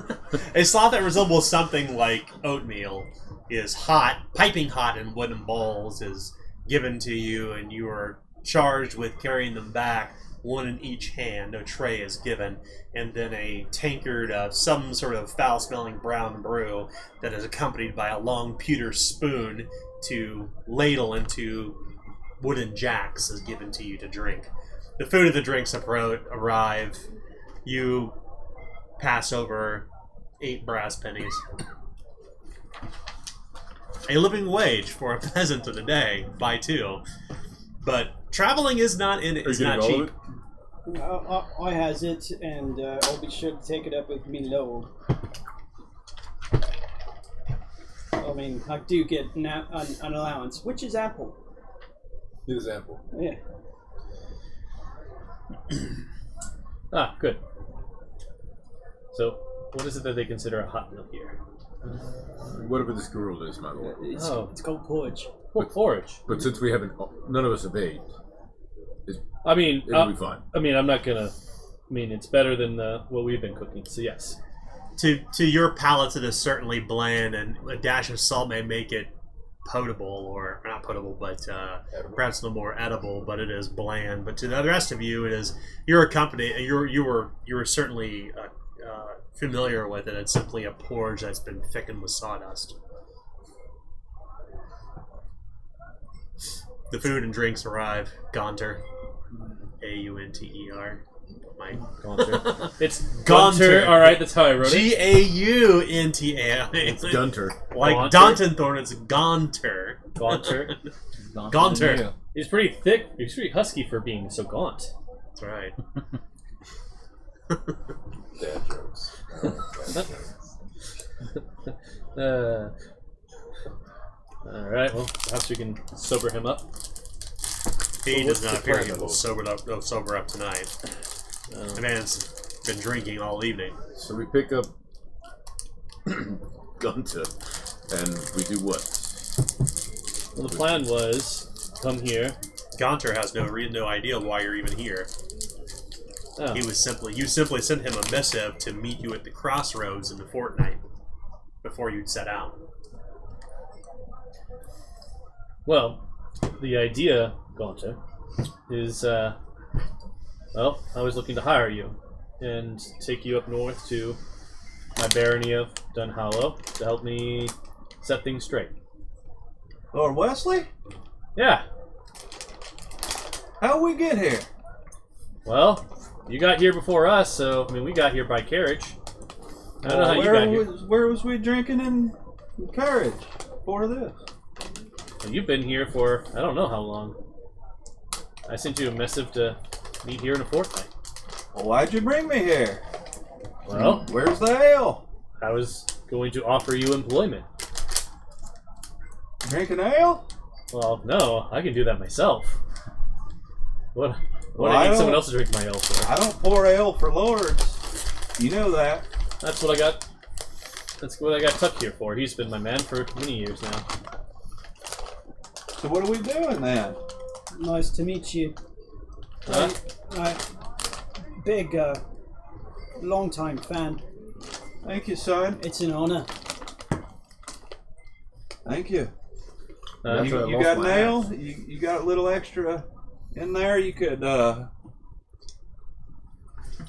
a slop that resembles something like oatmeal is hot, piping hot in wooden bowls, is given to you, and you are charged with carrying them back one in each hand. A tray is given, and then a tankard of some sort of foul-smelling brown brew that is accompanied by a long pewter spoon to ladle into wooden jacks is given to you to drink. The food and the drinks arrive. You pass over 8 brass pennies. A living wage for a peasant of the day, by 2. But traveling is not cheap. I has it, and I'll be sure to take it up with me load. I mean, I do get an allowance, which is ample. It is ample. Yeah. Ah, good. So, what is it that they consider a hot meal here? Whatever this gruel is, my lord. It's called porridge. Well, porridge. But since we haven't, none of us have ate. I mean, it'll be fine. I mean, I'm not gonna. I mean, it's better than what we've been cooking. So yes. To your palate, it is certainly bland, and a dash of salt may make it potable, or not potable, but perhaps a little more edible. But it is bland. But to the rest of you, it is. You're accompanied. You were certainly familiar with it. It's simply a porridge that's been thickened with sawdust. The food and drinks arrive. Gaunter. Aunter. My Gaunter. It's Gaunter. Gaunter. All right, that's how I wrote it. Gaunta. It's Gunter. Like Gaunter. Dantenthorn, it's Gaunter. Gaunter. Gaunter. He's pretty thick. He's pretty husky for being so gaunt. That's right. Dad jokes. All right. Well, perhaps we can sober him up. He what's does not the appear plan, he will sober up tonight. The man's been drinking all evening. So we pick up Gunter, and we do what? Well, the plan was come here. Gaunter has no idea why you're even here. Oh. You simply sent him a missive to meet you at the Crossroads in the fortnight before you'd set out. Well, the idea, Gaunter, is, well, I was looking to hire you and take you up north to my barony of Dunhallow to help me set things straight. Lord Wesley? Yeah. How'd we get here? Well, you got here before us, so, I mean, we got here by carriage. I don't know how you got here. Where was we drinking in carriage before this? Well, you've been here for, I don't know how long. I sent you a missive to meet here in a fortnight. Well, why'd you bring me here? Well, where's the ale? I was going to offer you employment. Drinking ale? Well, no, I can do that myself. What do Well, I need someone else to drink my ale for? I don't pour ale for lords. You know that. That's what I got. That's what I got Tuck here for. He's been my man for many years now. So what are we doing then? Nice to meet you. Huh? Big, long-time fan. Thank you, son. It's an honor. Thank you. That's You, why I you lost got my an ale? ass. You got a little extra in there? You could, Yeah,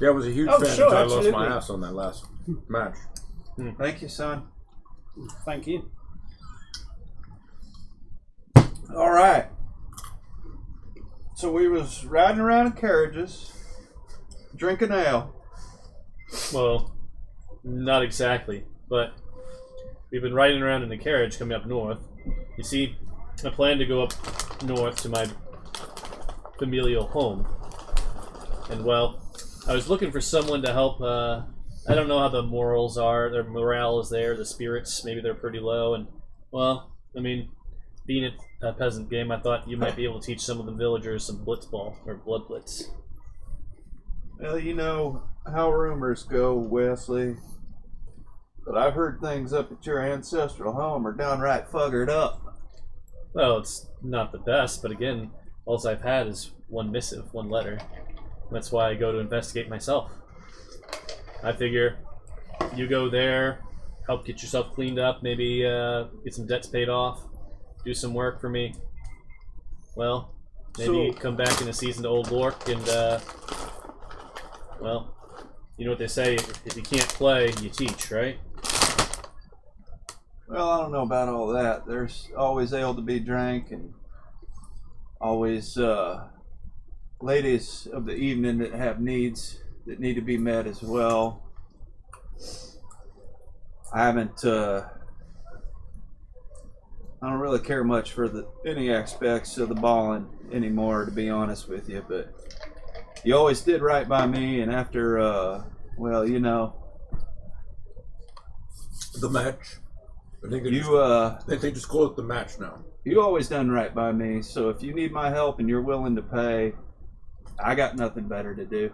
I was a huge Oh, fan sure, until I lost my absolutely. ass on that last match. Thank you, son. Thank you. All right. So we was riding around in carriages, drinking ale. Well, not exactly, but we've been riding around in a carriage coming up north. You see, I plan to go up north to my familial home. And, well, I was looking for someone to help. I don't know how the morals are. Their morale is there. The spirits, maybe they're pretty low. And, well, I mean, being a peasant game, I thought you might be able to teach some of the villagers some blitzball, or blood blitz. Well, you know how rumors go, Wesley. But I've heard things up at your ancestral home are downright fuggered up. Well, it's not the best, but again, all I've had is one missive, one letter. That's why I go to investigate myself. I figure you go there, help get yourself cleaned up, maybe get some debts paid off, do some work for me. Well, Maybe come back in a seasoned old Lork and, well, you know what they say, if you can't play, you teach, right? Well, I don't know about all that. There's always ale to be drank, and always ladies of the evening that have needs that need to be met as well. I don't really care much for any aspects of the balling anymore, to be honest with you, but you always did right by me, and after, well, you know. The match. I think they just call it the match now. You always done right by me, so if you need my help and you're willing to pay, I got nothing better to do.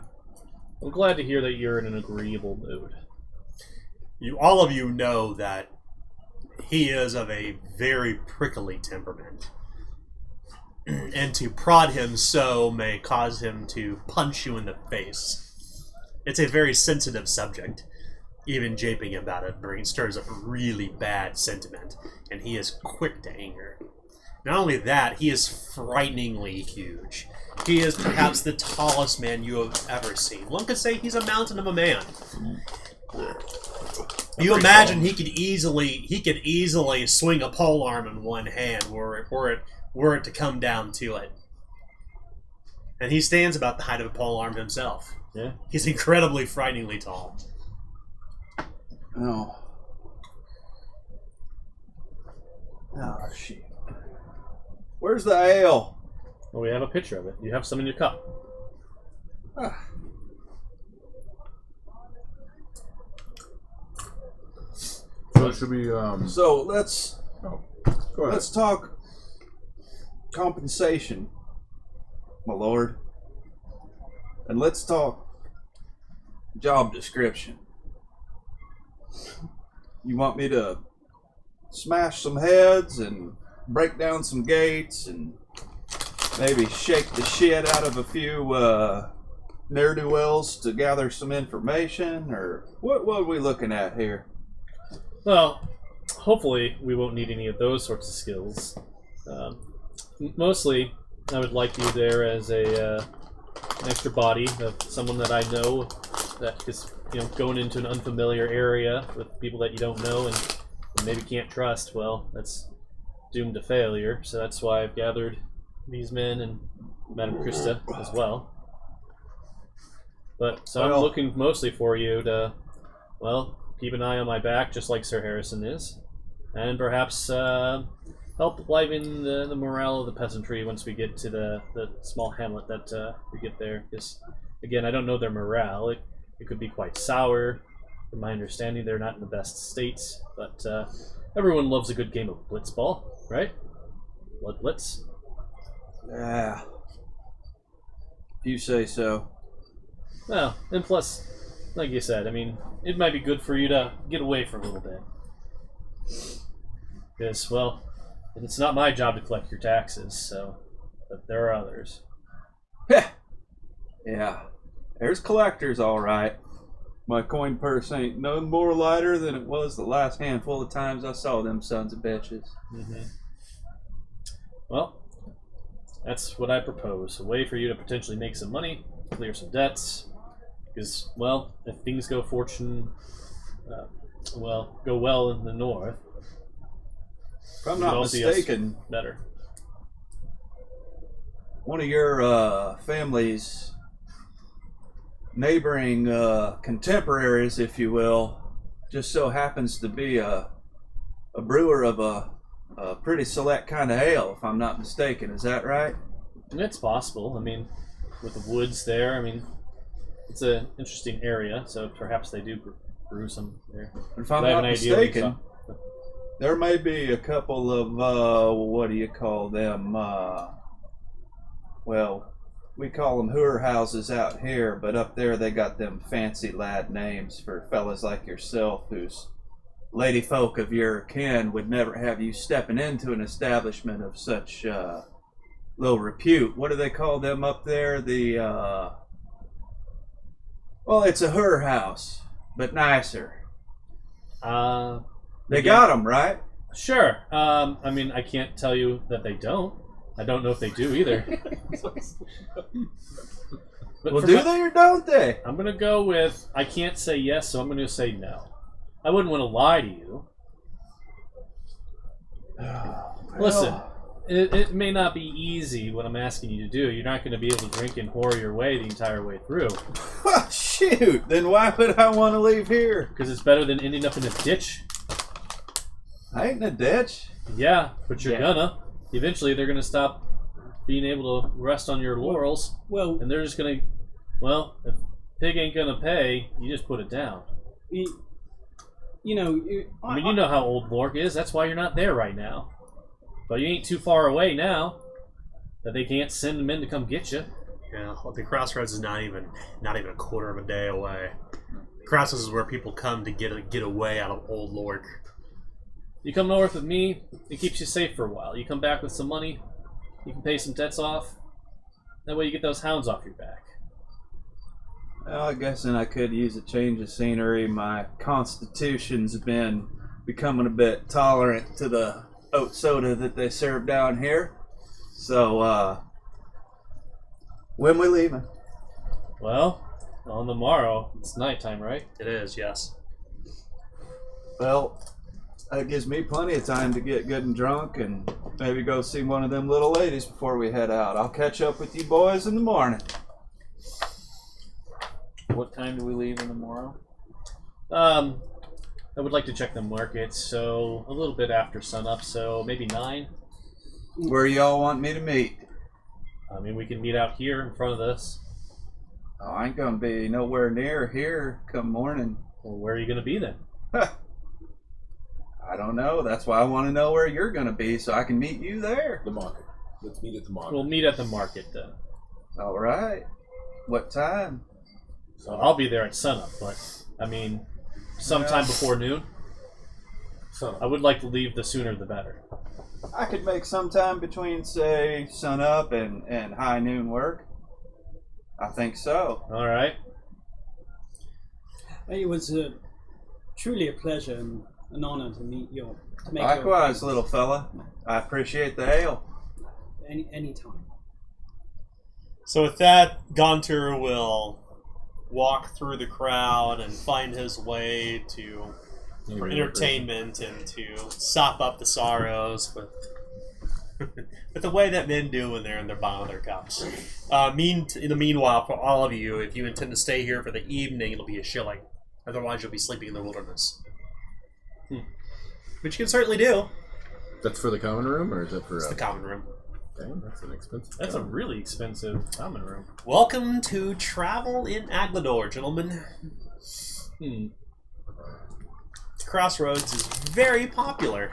I'm glad to hear that you're in an agreeable mood. All of you know that he is of a very prickly temperament. And to prod him so may cause him to punch you in the face. It's a very sensitive subject. Even japing about it stirs up really bad sentiment, and he is quick to anger. Not only that, he is frighteningly huge. He is perhaps the tallest man you have ever seen. One could say he's a mountain of a man. You imagine he could easily swing a polearm in one hand were it to come down to it. And he stands about the height of a polearm himself. Yeah. He's incredibly frighteningly tall. Oh. Oh, shit. Where's the ale? Well, we have a picture of it. You have some in your cup. So should we? So let's Go ahead. let's talk compensation, my lord, and let's talk job description. You want me to smash some heads and break down some gates and maybe shake the shit out of a few ne'er-do-wells to gather some information, or what are we looking at here? Well, hopefully we won't need any of those sorts of skills. Mostly, I would like you there as an extra body of someone that I know, that is, going into an unfamiliar area with people that you don't know and maybe can't trust. Well, that's doomed to failure. So that's why I've gathered these men and Madame Krista as well. But so I'm looking mostly for you to, well, keep an eye on my back, just like Sir Harrison is, and perhaps help liven the morale of the peasantry once we get to the small hamlet that we get there. Because, again, I don't know their morale. It could be quite sour. From my understanding, they're not in the best states, but everyone loves a good game of blitzball, right? Blood blitz. Yeah. If you say so. Well, and plus, like you said, I mean, it might be good for you to get away for a little bit. Because, well, it's not my job to collect your taxes, so, but there are others. Yeah. There's collectors, all right. My coin purse ain't no more lighter than it was the last handful of times I saw them sons of bitches. Mm-hmm. Well, that's what I propose. A way for you to potentially make some money, clear some debts. Because, well, if things go go well in the north, If I'm not mistaken, better. One of your family's neighboring contemporaries, if you will, just so happens to be a brewer of a pretty select kind of ale, if I'm not mistaken. Is that right? And it's possible. I mean, with the woods there, I mean, it's an interesting area, so perhaps they do brew some there. If I'm not mistaken, there may be a couple of, what do you call them? Well, we call them hooer houses out here, but up there they got them fancy lad names for fellas like yourself whose lady folk of your kin would never have you stepping into an establishment of such low repute. What do they call them up there? Well, it's a hooer house, but nicer. They got them, right? Sure. I mean, I can't tell you that they don't. I don't know if they do either. But Well, for do my- they or don't they? I'm gonna go with I can't say yes, so I'm gonna say no. I wouldn't want to lie to you. Listen, it may not be easy what I'm asking you to do. You're not going to be able to drink and whore your way the entire way through. Shoot, then why would I want to leave here? Because it's better than ending up in a ditch. I ain't in a ditch. Yeah, but you're gonna. Eventually, they're gonna stop being able to rest on your laurels, Well, and they're just gonna. Well, if Pig ain't gonna pay, you just put it down. you know, I mean, you know how old Lork is. That's why you're not there right now. But you ain't too far away now that they can't send them in to come get you. Yeah, well, the Crossroads is not even a quarter of a day away. Crossroads is where people come to get away out of old Lork. You come north with me, it keeps you safe for a while. You come back with some money, you can pay some debts off. That way you get those hounds off your back. Well, I guess then I could use a change of scenery. My constitution's been becoming a bit tolerant to the oat soda that they serve down here. So, when we leaving? Well, on the morrow, it's nighttime, right? It is, yes. Well, that gives me plenty of time to get good and drunk and maybe go see one of them little ladies before we head out. I'll catch up with you boys in the morning. What time do we leave in the morrow? I would like to check the market, so a little bit after sunup, so maybe 9. Where y'all want me to meet? I mean, we can meet out here in front of this. Oh, I ain't gonna be nowhere near here come morning. Well, where are you going to be then? I don't know. That's why I want to know where you're gonna be so I can meet you there. The market. Let's meet at the market. We'll meet at the market then. All right. What time? So I'll be there at sunup, but I mean, sometime before noon. I would like to leave the sooner the better. I could make some time between, say, sunup and high noon work. I think so. All right. it was truly a pleasure and an honor to meet you. To make Likewise, little fella. I appreciate the ale. any time. So with that, Gaunter will walk through the crowd and find his way to for entertainment and to sop up the sorrows with with the way that men do when they're in their bottom of their cups. In the meanwhile, for all of you, if you intend to stay here for the evening, it'll be a shilling. Otherwise, you'll be sleeping in the wilderness. Which you can certainly do. That's for the common room, or is that for It's the common room. Dang, that's an expensive. That's a really expensive common room. Welcome to Travel in Aglador, gentlemen. Crossroads is very popular.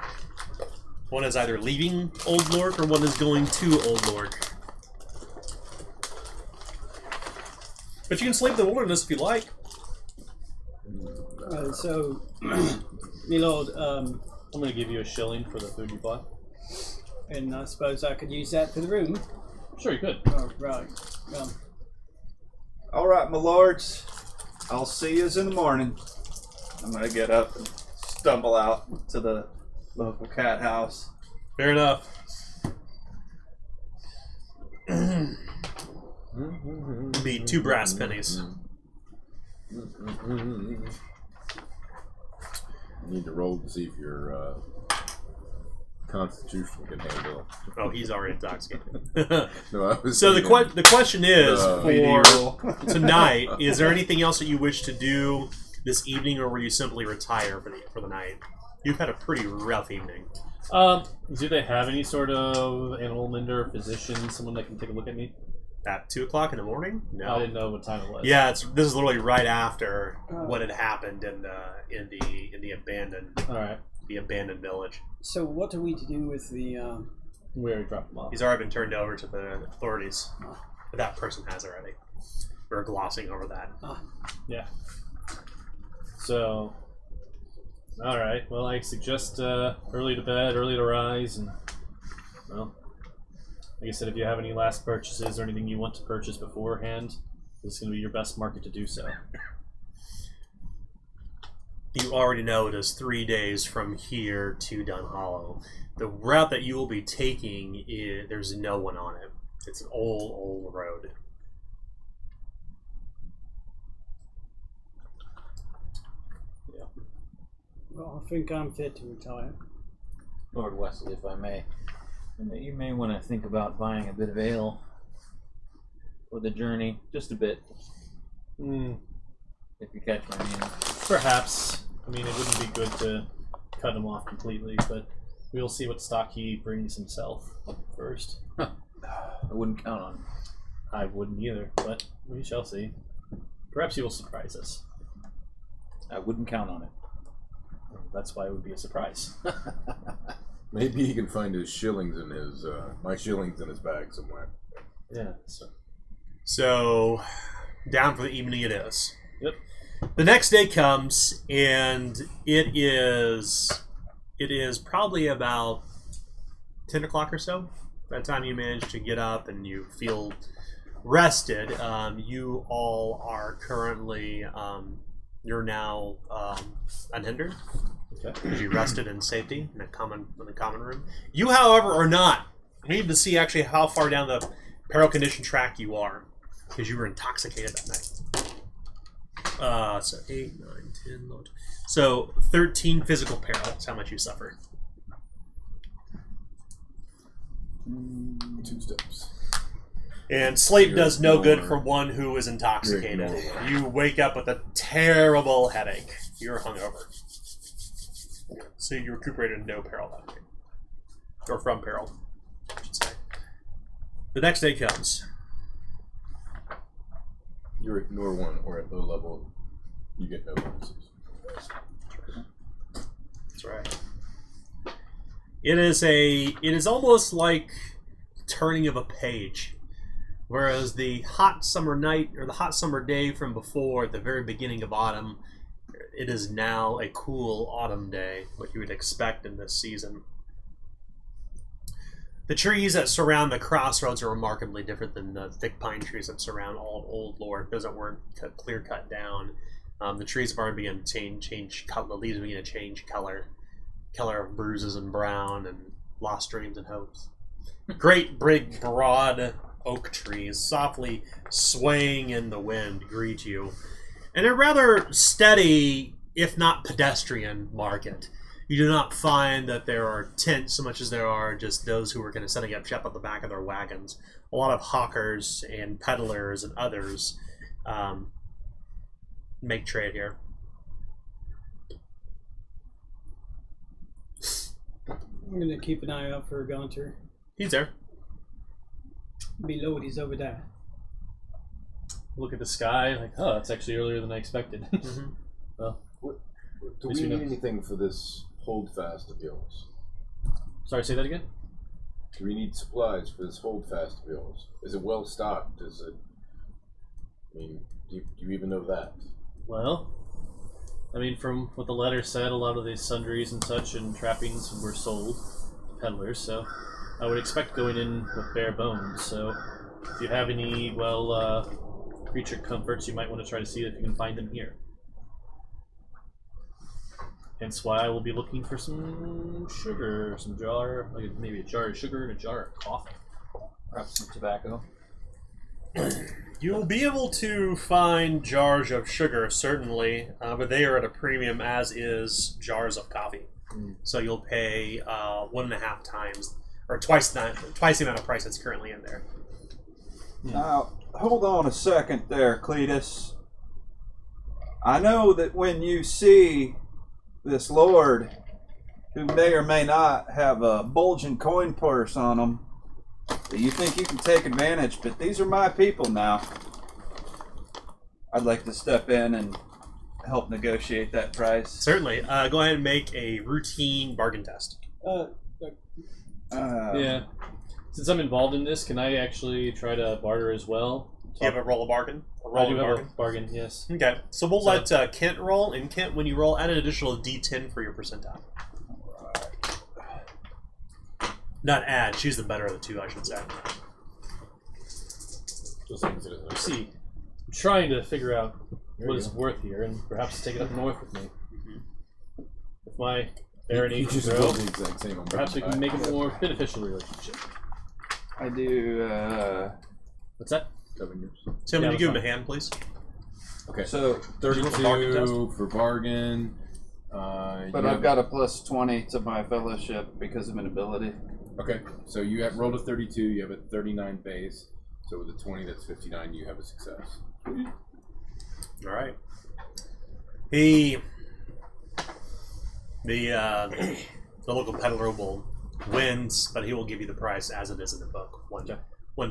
One is either leaving Old Lork or one is going to Old Lork. But you can sleep in the wilderness if you like. So, my lord, I'm going to give you a shilling for the food you bought. and I suppose I could use that for the room. Sure, you could. Oh, right. All right, my lords. I'll see yous in the morning. I'm going to get up and stumble out to the local cat house. Fair enough. Be 2 brass pennies. You need to roll to see if your constitution can handle. Oh, he's already intoxicated. No, I was So thinking, the question is, for medieval. tonight, is there anything else that you wish to do this evening, or will you simply retire for the night? You've had a pretty rough evening. Do they have any sort of animal mender, physician, someone that can take a look at me? At 2 o'clock in the morning? No. I didn't know what time it was. Yeah, this is literally right after what had happened in the abandoned All right. village. So, what are we to do with the? We already dropped them off. He's already been turned over to the authorities. But that person has already. We're glossing over that. Yeah. So, all right. Well, I suggest early to bed, early to rise, and well, like I said, if you have any last purchases or anything you want to purchase beforehand, this is going to be your best market to do so. You already know it is 3 days from here to Dunhallow. The route that you will be taking, there's no one on it. It's an old road. Yeah. Well, I think I'm fit to retire. Lord Wesley, if I may, you may want to think about buying a bit of ale for the journey, just a bit. If you catch my meaning. Perhaps. I mean, it wouldn't be good to cut him off completely, but we'll see what stock he brings himself first. I wouldn't count on it. I wouldn't either, but we shall see. Perhaps he will surprise us. I wouldn't count on it. That's why it would be a surprise. Maybe he can find his shillings in his my shillings in his bag somewhere. Yeah. So, down for the evening it is. Yep. The next day comes, and it is probably about 10 o'clock or so. By the time you manage to get up and you feel rested, you all are currently, you're now unhindered. Okay. Because you rested in safety in the common room. You, however, are not. We need to see actually how far down the peril condition track you are, because you were intoxicated that night. So 8, 9, 10, 11. So 13 physical peril. That's how much you suffered. 2 steps. And sleep You're does no good ignored. for one who is intoxicated. You're ignored. You wake up with a terrible headache. You're hungover. So you recuperated no peril that night. Or from peril, I should say. The next day comes. You ignore 1, or at low level, you get no bonuses. That's right. It is almost like turning of a page. Whereas the hot summer night, or the hot summer day from before, at the very beginning of autumn, it is now a cool autumn day, what you would expect in this season. The trees that surround the crossroads are remarkably different than the thick pine trees that surround all of Old Lord. Those that weren't clear cut down. The trees have already begun to change color. The leaves begin to change color of bruises and brown and lost dreams and hopes. Great, big, broad oak trees, softly swaying in the wind, greet you. And a rather steady, if not pedestrian, market. You do not find that there are tents so much as there are just those who are kind of setting up shop at the back of their wagons. A lot of hawkers and peddlers and others make trade here. I'm going to keep an eye out for Gaunter. He's there. Below, he's over there. Look at the sky, like, oh, it's actually earlier than I expected. Mm-hmm. Well, Do least we we know. need anything for this holdfast of yours? sorry, say that again? Do we need supplies for this holdfast of yours? Is it well stocked? Is it... I mean, do you even know that? Well, I mean, from what the letter said, a lot of these sundries and such and trappings were sold to peddlers, so I would expect going in with bare bones. So if you have any, creature comforts, you might want to try to see if you can find them here. Hence why I will be looking for some sugar, some jar, like maybe a jar of sugar and a jar of coffee. Perhaps some tobacco. You'll be able to find jars of sugar, certainly, but they are at a premium, as is jars of coffee. So you'll pay 1.5 times, or twice the amount of price that's currently in there. Now, hold on a second there, Cletus. I know that when you see this lord, who may or may not have a bulging coin purse on him, that you think you can take advantage, but these are my people now. I'd like to step in and help negotiate that price. Certainly. Go ahead and make a routine bargain test. Yeah. Since I'm involved in this, can I actually try to barter as well? Do you have a roll of bargain? I do have a bargain, yes. Okay, so we'll let Kent roll, and Kent, when you roll, add an additional D10 for your percentile. Not add, she's the better of the two, I should say. Let's see. I'm trying to figure out what it's worth here, and perhaps take it up north with me. If my barony can grow, the exact same on perhaps we can make a more beneficial relationship. I do. What's that? 7 years. Tim, Yeah, would you give that's him a hand, please? Okay. So, 32 for bargain. but I've got a plus 20 to my fellowship because of an ability. Okay, so you have rolled a 32. You have a 39 base. So with a 20, that's 59. You have a success. All right. The local peddler will wins, but he will give you the price as it is in the book. One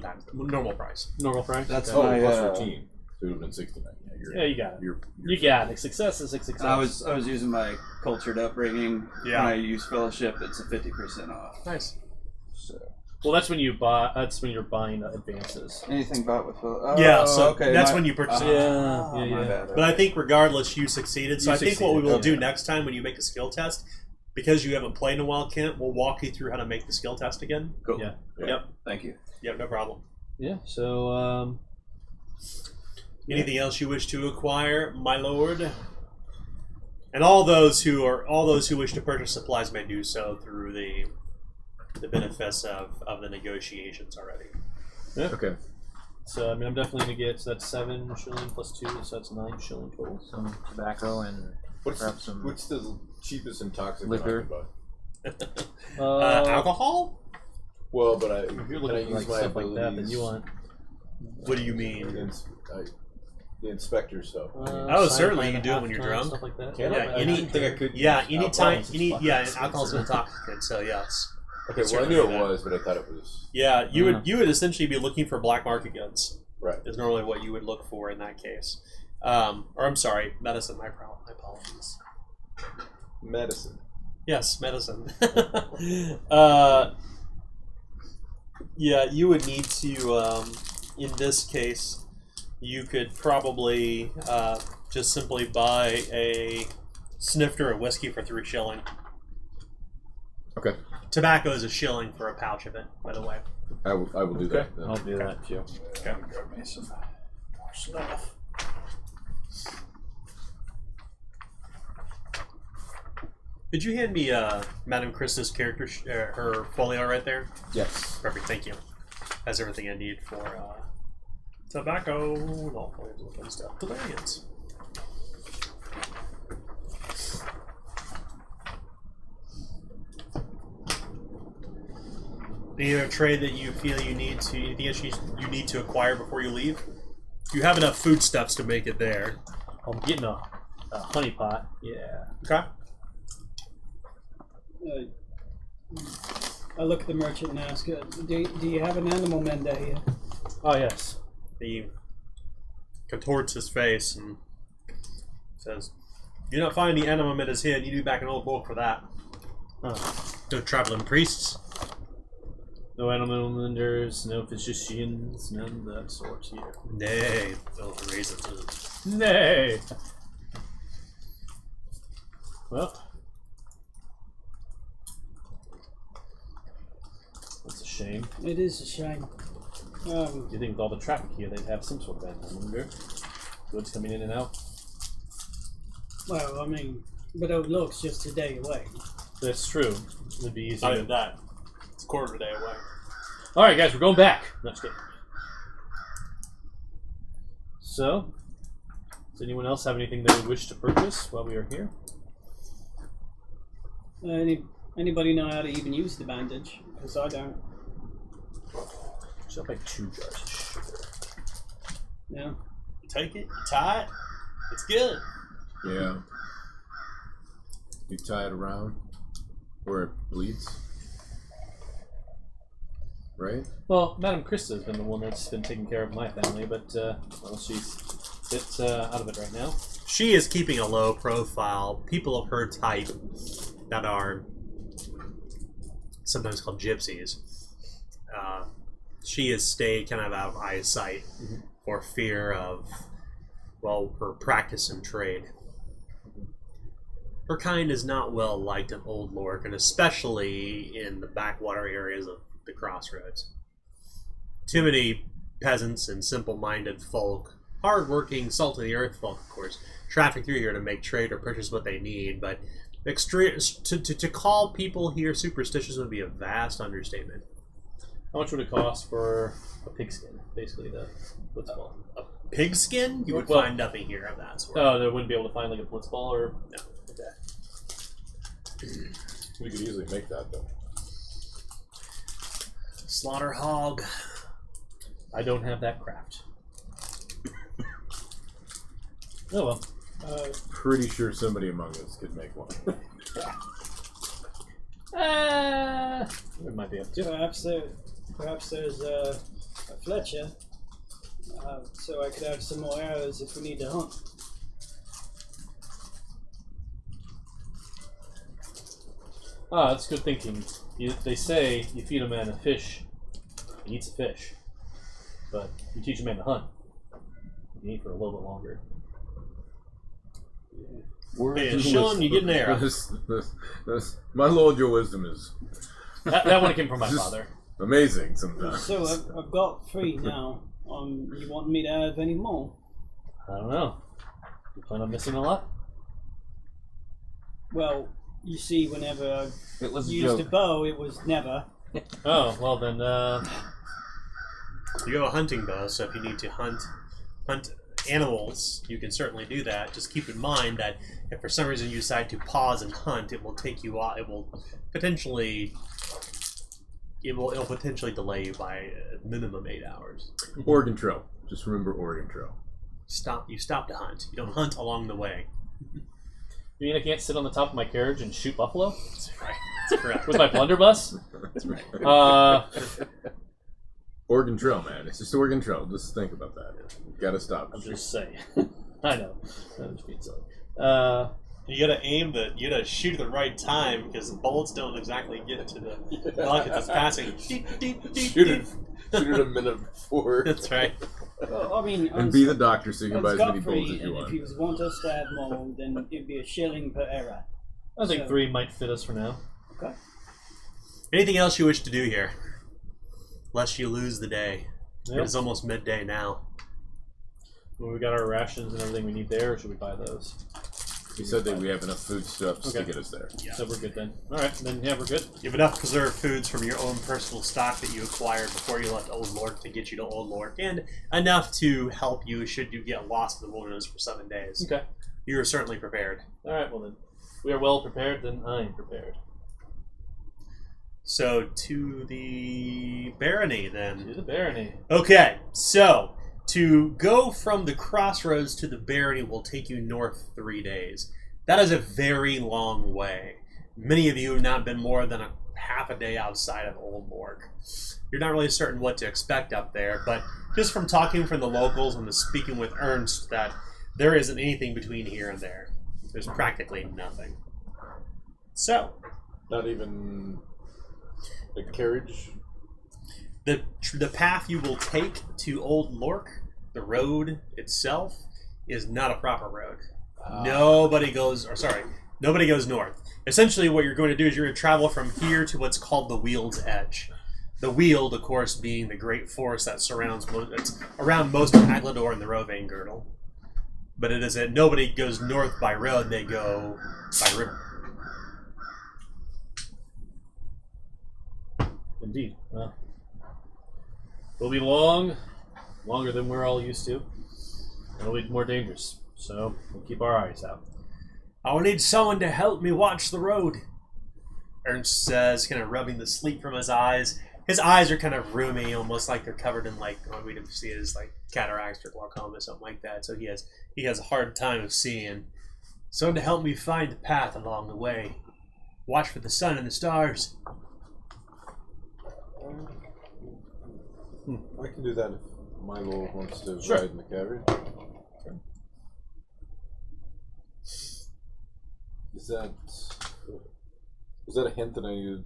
time, normal price. Normal price. That's Oh, my. plus 14. So it would have been 69. Yeah, you got it. You're You got it. Success is a success. I was using my cultured upbringing. Yeah. When I use fellowship, it's a 50% off. Nice. So Well, that's when you buy. That's when you're buying advances. anything bought with Yeah, so okay, that's when you purchase it. My bad. But I think regardless, you succeeded. So You I think what we will succeeded, do next time when you make a skill test, because you haven't played in a while, Kent, we'll walk you through how to make the skill test again. Cool. Yeah. Yep. Thank you. Yep, no problem. Yeah. So. Anything else you wish to acquire, my lord? And all those who wish to purchase supplies may do so through the benefits of the negotiations already. Yeah. Okay. So I mean, I'm definitely gonna get. So that's 7 shilling plus 2, so that's 9 shilling total. Some tobacco and perhaps some What's the cheapest intoxicant liquor. I can buy? Alcohol? Well, but If you're looking for like stuff like that, then you want. What do you mean? The inspector stuff. Certainly you can do it when you're drunk. Stuff like that. Can Yeah, I? I didn't think I could. Yeah, use anytime. alcohol. Alcohol's an intoxicant, so yes. Okay, well I knew it was, but I thought it was Yeah, you would essentially be looking for black market goods. right. Is normally what you would look for in that case. Or I'm sorry, medicine. My apologies. Medicine. Yes, medicine. Yeah, you would need to. In this case, you could probably just simply buy a snifter of whiskey for 3 shilling. Okay, Tobacco is a shilling for a pouch of it, by the way. I will do that. Then. I'll do that too. Okay. Grab me some more stuff. Did you hand me Madame Krista's character, her folio right there? Yes. Perfect, thank you. Has everything I need for tobacco, all kinds of fun stuff. Valerians. Any other trade that you feel you need to, anything else you need to acquire before you leave? You have enough foodstuffs to make it there. I'm getting a honey pot. Yeah. Okay. I look at the merchant and ask, do you have an animal mender here? Oh yes. He contorts his face and says, "You don't find the animal in his head. You do back an old book for that. Huh. No traveling priests. No animal menders, no physicians, none of that sort here. Nay, those raisins. Nay. Well, that's a shame. It is a shame. Do you think with all the traffic here, they'd have some sort of animal mender? Goods coming in and out. Well, I mean, but Old Look's just a day away. That's true. It'd be easy. Not even that. It's a quarter of a day away. All right, guys, we're going back. No, just kidding. So, does anyone else have anything they would wish to purchase while we are here? Anybody know how to even use the bandage? Because I don't. So I'll make 2 jars of sugar. Yeah. Take it, tie it. It's good. Yeah. You tie it around where it bleeds. Right? Well, Madame Krista has been the one that's been taking care of my family, but well, she's a bit out of it right now. She is keeping a low profile. People of her type that are sometimes called gypsies. She has stayed kind of out of eyesight for fear of, well, her practice and trade. Her kind is not well liked in Old Lork, and especially in the backwater areas of the Crossroads. Too many peasants and simple-minded folk, hard-working, salt-of-the-earth folk, of course, traffic through here to make trade or purchase what they need, but to call people here superstitious would be a vast understatement. How much would it cost for a pigskin, basically, the blitzball? Pigskin? You would Well- find nothing here of that sort. Oh, they wouldn't be able to find like a blitzball or... No. We could easily make that, though. Slaughter hog. I don't have that craft. Oh well. Pretty sure somebody among us could make one. We might be able to. Perhaps there's a Fletcher, so I could have some more arrows if we need to hunt. Ah, that's good thinking. They say you feed a man a fish, he eats a fish. But you teach a man to hunt, you eat for a little bit longer. Hey, Sean, you get an arrow. My lord, your wisdom is That one came from my father. amazing sometimes. So I've got 3 now. You want me to have any more? I don't know. You plan on missing a lot? Well, you see, whenever It was I a used a joke. bow, it was never. Oh, well then, You have a hunting bow, so if you need to hunt animals, you can certainly do that. Just keep in mind that if for some reason you decide to pause and hunt, it will take you out. It will potentially delay you by a minimum 8 hours. Oregon Trail. Just remember Oregon Trail. You stop to hunt. You don't hunt along the way. you mean I can't sit on the top of my carriage and shoot buffalo? That's right. That's correct. With my blunderbuss? That's right. Oregon Trail, man. It's just Oregon Trail. Just think about that. You gotta stop. I'm just saying. I know. I'm just being silly. You gotta shoot at the right time because the bullets don't exactly get to the bucket that's passing. Shoot it a minute before. That's right. Well, I mean, And be the doctor so you can buy as many Godfrey, bullets as you and want. if you want us to have more, then it'd be a shilling per arrow. I think So- 3 might fit us for now. Okay. Anything else you wish to do here? Lest you lose the day. Yep. It is almost midday now. Well, we got our rations and everything we need there, or should we buy those? He said that we have enough foodstuffs to Okay. get us there. Yeah. So we're good then. Alright, then yeah, we're good. You have enough preserved foods from your own personal stock that you acquired before you left Old Lord to get you to Old Lord, and enough to help you should you get lost in the wilderness for 7 days. Okay. You are certainly prepared. Alright, well then. We are well prepared, then I am prepared. So, to the barony, then. To the barony. Okay, so, to go from the Crossroads to the barony will take you north 3 days. That is a very long way. Many of you have not been more than half a day outside of Old Lord. You're not really certain what to expect up there, but just from talking from the locals and speaking with Ernst, that there isn't anything between here and there. There's practically nothing. So, Not even a carriage. the path you will take to Old Lork, the road itself, is not a proper road. Nobody goes north. Essentially, what you're going to do is you're going to travel from here to what's called the Weald's Edge. The Weald, of course, being the great forest that surrounds it's around most of Aglador and the Rovayne Girdle. But it is that nobody goes north by road; they go by river. Indeed. Well, it'll be longer than we're all used to. It'll be more dangerous, so we'll keep our eyes out. I will need someone to help me watch the road, Ernst says, kind of rubbing the sleep from his eyes. His eyes are kind of roomy, almost like they're covered in, like, what we'd see as, like, cataracts or glaucoma, something like that. So he has a hard time of seeing. Someone to help me find the path along the way. Watch for the sun and the stars. I can do that if my lord wants to Sure. ride in the carriage. Is that a hint that I need?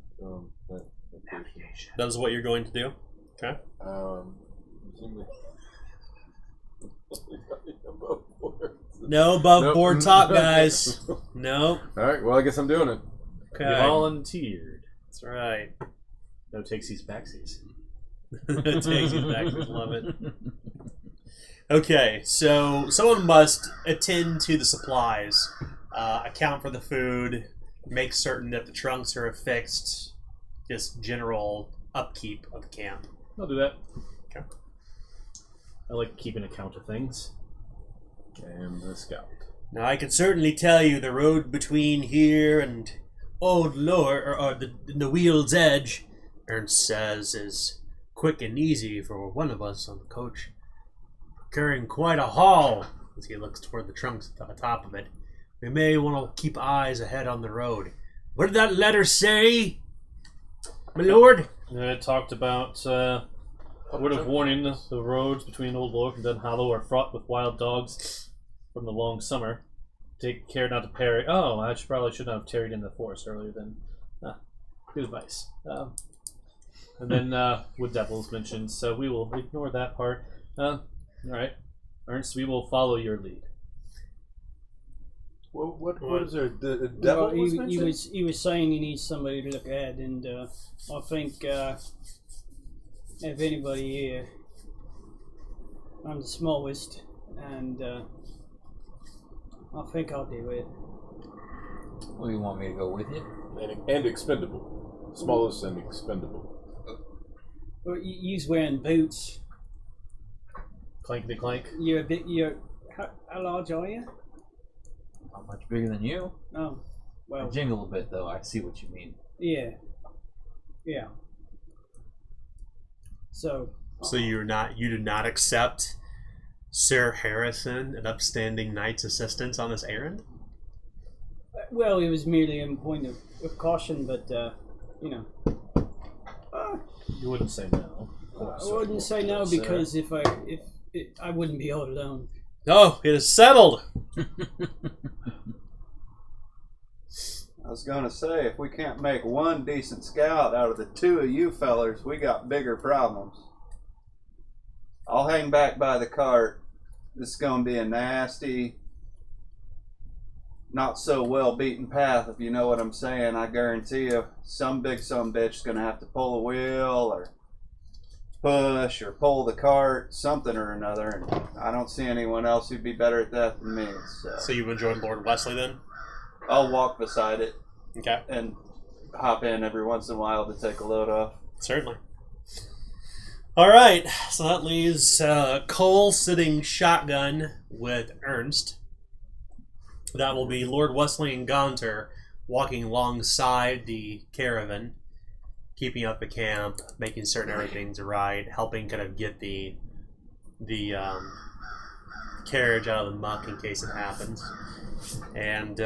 Navigation. That is what you're going to do? Okay. Presumably. No above Nope. board talk, guys. No. Alright, well, I guess I'm doing it. Okay. Volunteered. That's right. No takesies backsies. Takes you back. Love it. Okay, so someone must attend to the supplies, account for the food, make certain that the trunks are affixed, just general upkeep of the camp. I'll do that. Okay. I like keeping account of things. And the scout. Now, I can certainly tell you the road between here and Old Lord, or the Weald's Edge, Ernst says, is quick and easy for one of us on the coach. Carrying quite a haul, as he looks toward the trunks at the top of it. We may want to keep eyes ahead on the road. What did that letter say, my lord? It talked about a word of warning: the roads between Old Lork and Dunhallow are fraught with wild dogs from the long summer. Take care not to parry. Oh, I probably should not have tarried in the forest earlier then. Good advice. And then Wood Devils mentioned, so we will ignore that part. All right, Ernst, we will follow your lead. What is there? The devil Well, was he mentioned? he was saying he needs somebody to look ahead, and I think if anybody here, I'm the smallest, and I think I'll do it. Well, you want me to go with you? And expendable. Smallest and expendable. Well, you's wearing boots. Clankety clank. You're how large are you? Not much bigger than you. Oh, I well, jingle a bit, though. I see what you mean. yeah. So You do not accept Sir Harrison, an upstanding knight's assistance on this errand? well, it was merely a point of caution, but You wouldn't say no. Of course. I wouldn't say no because if I wouldn't be all alone. Oh, it is settled! I was gonna say, if we can't make one decent scout out of the two of you fellers, we got bigger problems. I'll hang back by the cart. This is gonna be a nasty, not so well beaten path, if you know what I'm saying. I guarantee you, some big son bitch is gonna have to pull a wheel or push or pull the cart, something or another, and I don't see anyone else who'd be better at that than me. So you've enjoyed Lord Wesley then? I'll walk beside it Okay. and hop in every once in a while to take a load off. Certainly. Alright, so that leaves Cole sitting shotgun with Ernst. That will be Lord Wesley and Gaunter walking alongside the caravan, keeping up the camp, making certain everything's right, helping kind of get the carriage out of the muck in case it happens. And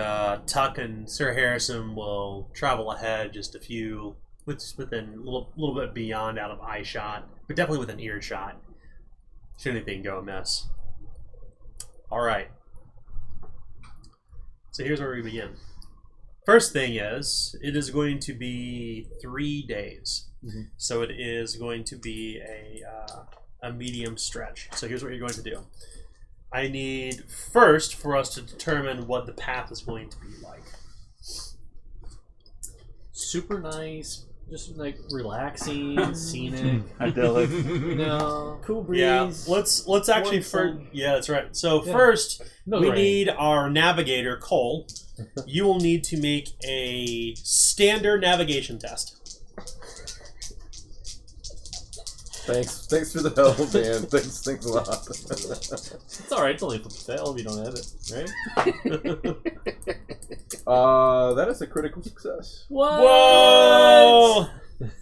Tuck and Sir Harrison will travel ahead just within a little bit beyond out of eye shot, but definitely within earshot, should anything go amiss. Alright. So here's where we begin. First thing is, it is going to be 3 days. Mm-hmm. So it is going to be a medium stretch. So here's what you're going to do. I need first for us to determine what the path is going to be like. Super nice, just like relaxing, scenic. Idyllic. No. Cool breeze. Yeah, let's actually Warm first. sun. Yeah, that's right. So Yeah. first, No we rain. need our navigator, Cole. You will need to make a standard navigation test. Thanks for the help, man. Thanks a lot. It's alright, it's only a fail if you don't have it, right? That is a critical success. What? Whoa!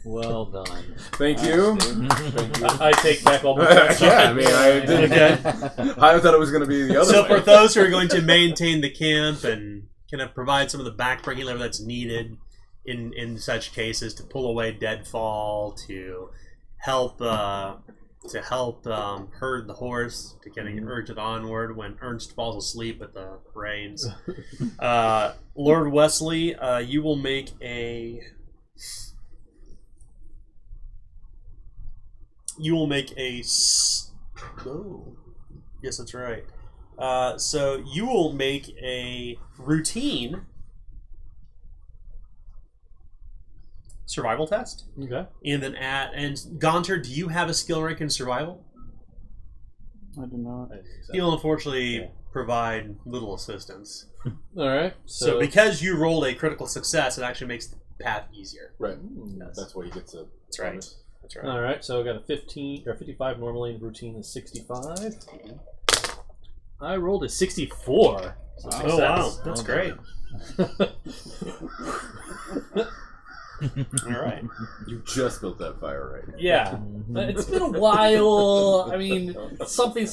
Well done. Thank you. Thank you. I take back all my Yeah, I mean, I didn't. Okay. I thought it was going to be the other So way. for those who are going to maintain the camp and kind of provide some of the backbreaking labor that's needed in such cases, to pull away deadfall, to help herd the horse, to kind of urge it onward when Ernst falls asleep at the reins. Lord Wesley, you will make a oh, yes, that's right. So you will make a routine survival test, Okay. and then Gaunter, do you have a skill rank in survival? I do not. He'll unfortunately provide little assistance. Alright. So because you rolled a critical success, it actually makes path easier. Right. Yes. That's why he gets a. That's right. That's right. All right, so I got a 15 or 55 normally. Routine is 65. I rolled a 64. So Oh wow, that's great. All right. You just built that fire right now. Yeah, it's been a while. I mean, something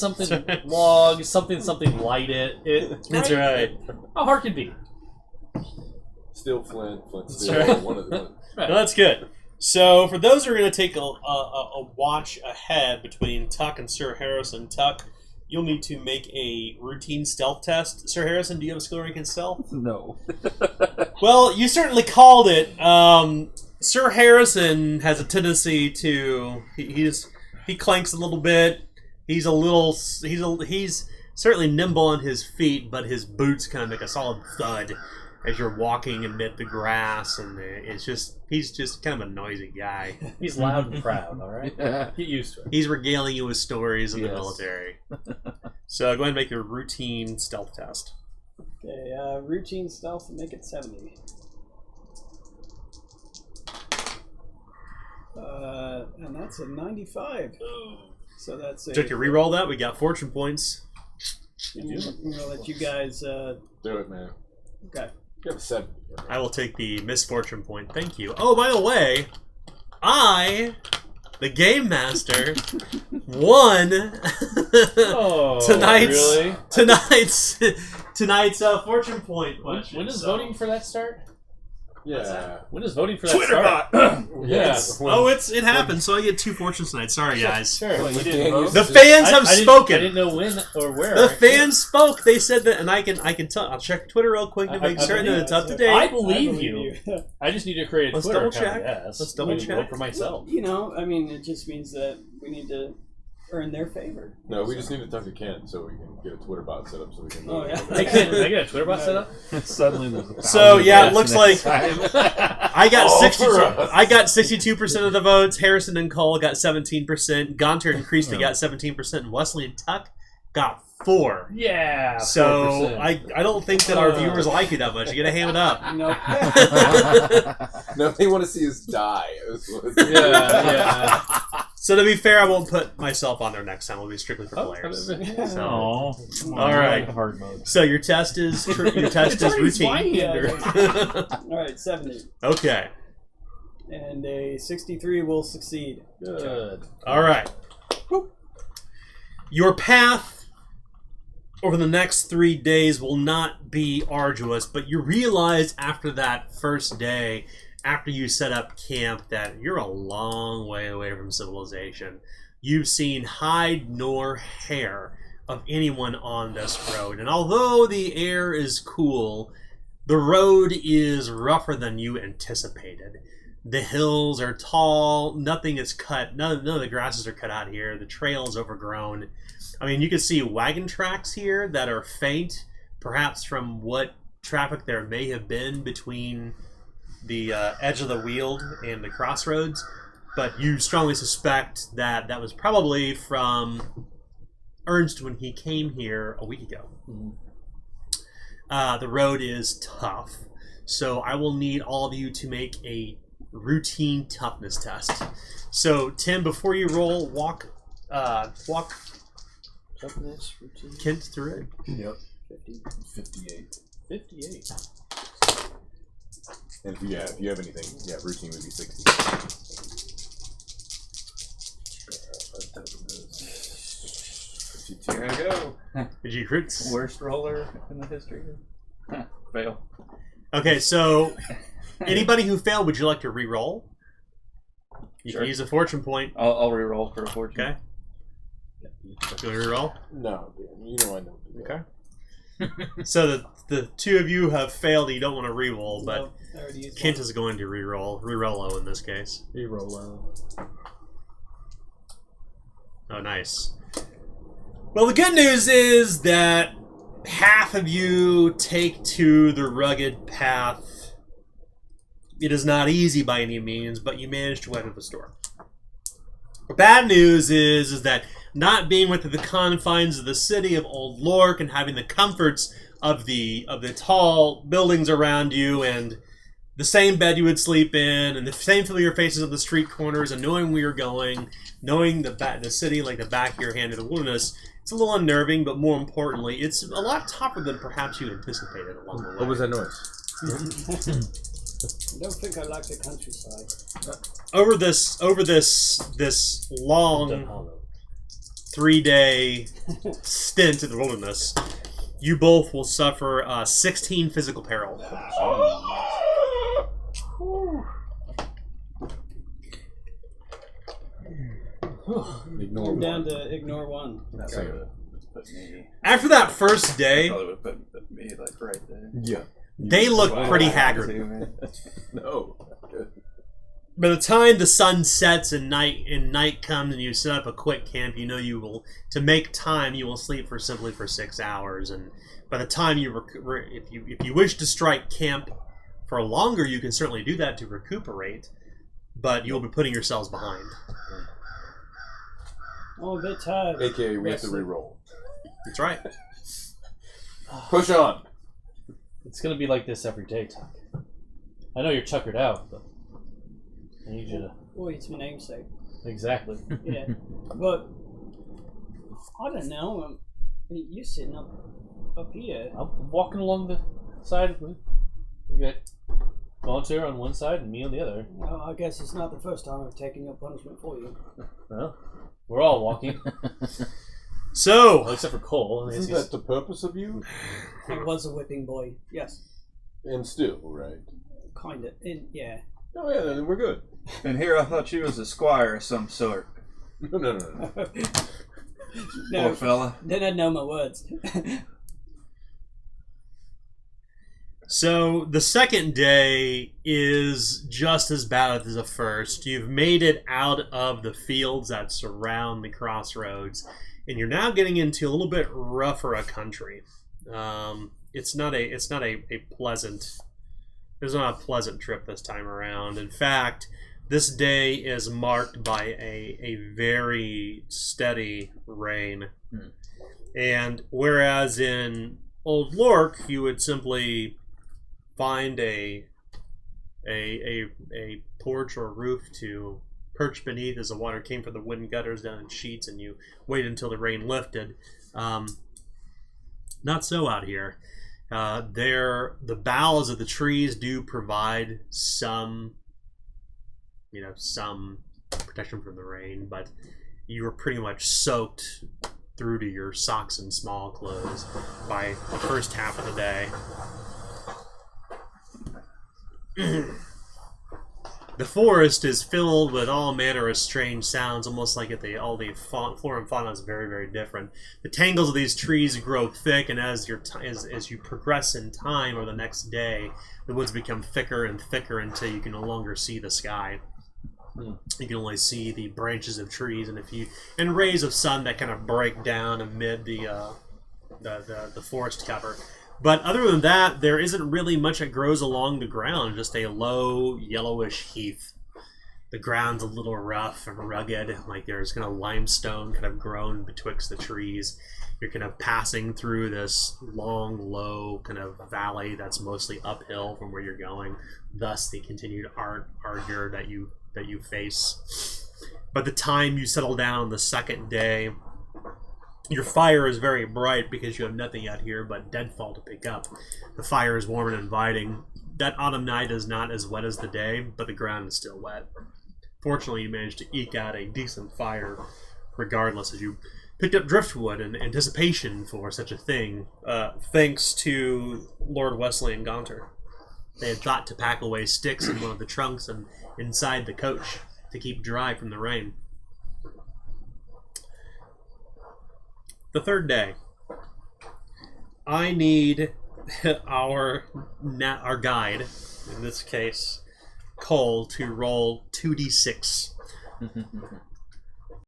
log, something light it. That's right. How hard can be? Still flint That's steel. right. One of the. Right. No, that's good. So, for those who are going to take a watch ahead between Tuck and Sir Harrison, Tuck, you'll need to make a routine stealth test. Sir Harrison, do you have a skill rank in stealth? No. Well, you certainly called it. Sir Harrison has a tendency to he clanks a little bit. He's certainly nimble on his feet, but his boots kind of make a solid thud as you're walking amid the grass, and he's just kind of a noisy guy. He's loud and proud. All right, get used to it. He's regaling you with stories of the Yes. military. So go ahead and make your routine stealth test. Okay, routine stealth, make it 70. And that's a 95. So that's a. Took your reroll that. We got fortune points. I'm gonna let you guys. Do it, man. Okay. You have a 7. I will take the misfortune point. Thank you. Oh, by the way, I, the game master, won Oh, tonight's fortune point question. When does voting for that start? Yeah. When does voting for that start? Yes. When- Oh, it happened. So I get 2 fortunes tonight. Sorry, guys. Sure. when You the didn't game vote? uses The it- fans have I spoken. didn't know when or where. The fans spoke. They said that, and I can tell. I'll check Twitter real quick to make I certain that believe it's up to it. date. I believe you. I just need to create a Let's Twitter double account. check. Yes. Let's double I need to check. vote for myself. You know, I mean, it just means that we need to earn their favor. No, we just need to talk to Kent so we can get a Twitter bot set up so we can. Oh, yeah. Hey, Ken, can I get a Twitter bot set up? Suddenly there's a So, yeah, it looks next like- time. I got All 62. for us. I got 62% of the votes. Harrison and Cole got 17%. Gaunter and Krista got 17%. And Wesley and Tuck got 4. Yeah. So 4%. I don't think that our viewers like you that much. You gotta ham it up. No. No, they want to see us die. Yeah. So to be fair, I won't put myself on there next time. It'll be strictly for players. So, All right. Hard mode. so your test is routine. All right, 70. Okay. And a 63 will succeed. Good. All right. Your path over the next 3 days will not be arduous, but you realize after that first day, after you set up camp, that you're a long way away from civilization. You've seen hide nor hair of anyone on this road, and although the air is cool, the road is rougher than you anticipated. The hills are tall, nothing is cut, none of the grasses are cut out here, the trail is overgrown. I mean, you can see wagon tracks here that are faint, perhaps from what traffic there may have been between the edge of the Weald and the Crossroads, but you strongly suspect that that was probably from Ernst when he came here a week ago. The road is tough, so I will need all of you to make a routine toughness test. So, Tim, before you roll, walk Toughness, routine. Kent through it. Yep. 58. 58. And if you have anything, routine would be 60. 52. Here I go. Did you crit? Worst roller in the history. Fail. Okay, so anybody who failed, would you like to re-roll? You Sure. can use a fortune point. I'll re-roll for a fortune. Okay. You want to re-roll? No, you know I don't do that. Okay. So the two of you have failed. You don't want to re-roll, but No, I already used Kent one. is going to re-roll. Re-rollo in this case. Reroll. Oh, nice. Well, the good news is that half of you take to the rugged path. It is not easy by any means, but you manage to weather the storm. The bad news is that not being within the confines of the city of Old Lork and having the comforts of the tall buildings around you and the same bed you would sleep in, and the same familiar faces of the street corners, and knowing where you're going, knowing the city like the back of your hand in the wilderness, it's a little unnerving, but more importantly, it's a lot tougher than perhaps you anticipated along the way. What was that noise? I don't think I like the countryside. Over this long 3-day stint in the wilderness, you both will suffer 16 physical peril. Ignore I'm down one. to ignore one. That Same. would put me. After that first day, Probably would put me like right there. Yeah. they look pretty haggard. No. By the time the sun sets and night comes and you set up a quick camp, you know you will, to make time, you will sleep for simply for 6 hours. And by the time if you wish to strike camp for longer, you can certainly do that to recuperate, but you'll be putting yourselves behind. Oh, a bit tired. AKA, we have to re-roll. That's right. Push on. It's gonna be like this every day, Tuck. I know you're tuckered out, but I need you to. Oh, it's my namesake. Exactly. Yeah. But, I don't know. You're sitting up here. I'm walking along the side. We got Gaunter on one side and me on the other. Well, I guess it's not the first time I've taken your punishment for you. Well, we're all walking. So, Well, except for Cole. Isn't that the purpose of you? I was a whipping boy. Yes. And still, right? Kind of. Yeah. Oh yeah, then we're good. And here I thought you was a squire of some sort. No. No, Poor fella. then I'd know my words. So the second day is just as bad as the first. You've made it out of the fields that surround the crossroads, and you're now getting into a little bit rougher a country. It's not a pleasant trip this time around. In fact, this day is marked by a very steady rain. And whereas in Old Lork you would simply find a porch or roof to perch beneath as the water came from the wind gutters down in sheets, and you wait until the rain lifted. Not so out here. The boughs of the trees do provide some protection from the rain, but you were pretty much soaked through to your socks and small clothes by the first half of the day. The forest is filled with all manner of strange sounds, almost like all the flora and fauna is very, very different. The tangles of these trees grow thick, and as you progress in time or the next day, the woods become thicker and thicker until you can no longer see the sky. You can only see the branches of trees and rays of sun that kind of break down amid the forest cover. But other than that, there isn't really much that grows along the ground, just a low, yellowish heath. The ground's a little rough and rugged, like there's kind of limestone kind of grown betwixt the trees. You're kind of passing through this long, low kind of valley that's mostly uphill from where you're going, thus the continued ardor that you face. By the time you settle down on the second day, your fire is very bright because you have nothing out here but deadfall to pick up. The fire is warm and inviting. That autumn night is not as wet as the day, but the ground is still wet. Fortunately, you managed to eke out a decent fire regardless, as you picked up driftwood in anticipation for such a thing, thanks to Lord Wesley and Gaunter. They had thought to pack away sticks in one of the trunks and inside the coach to keep dry from the rain. The third day, I need our guide, in this case, Cole, to roll 2d6.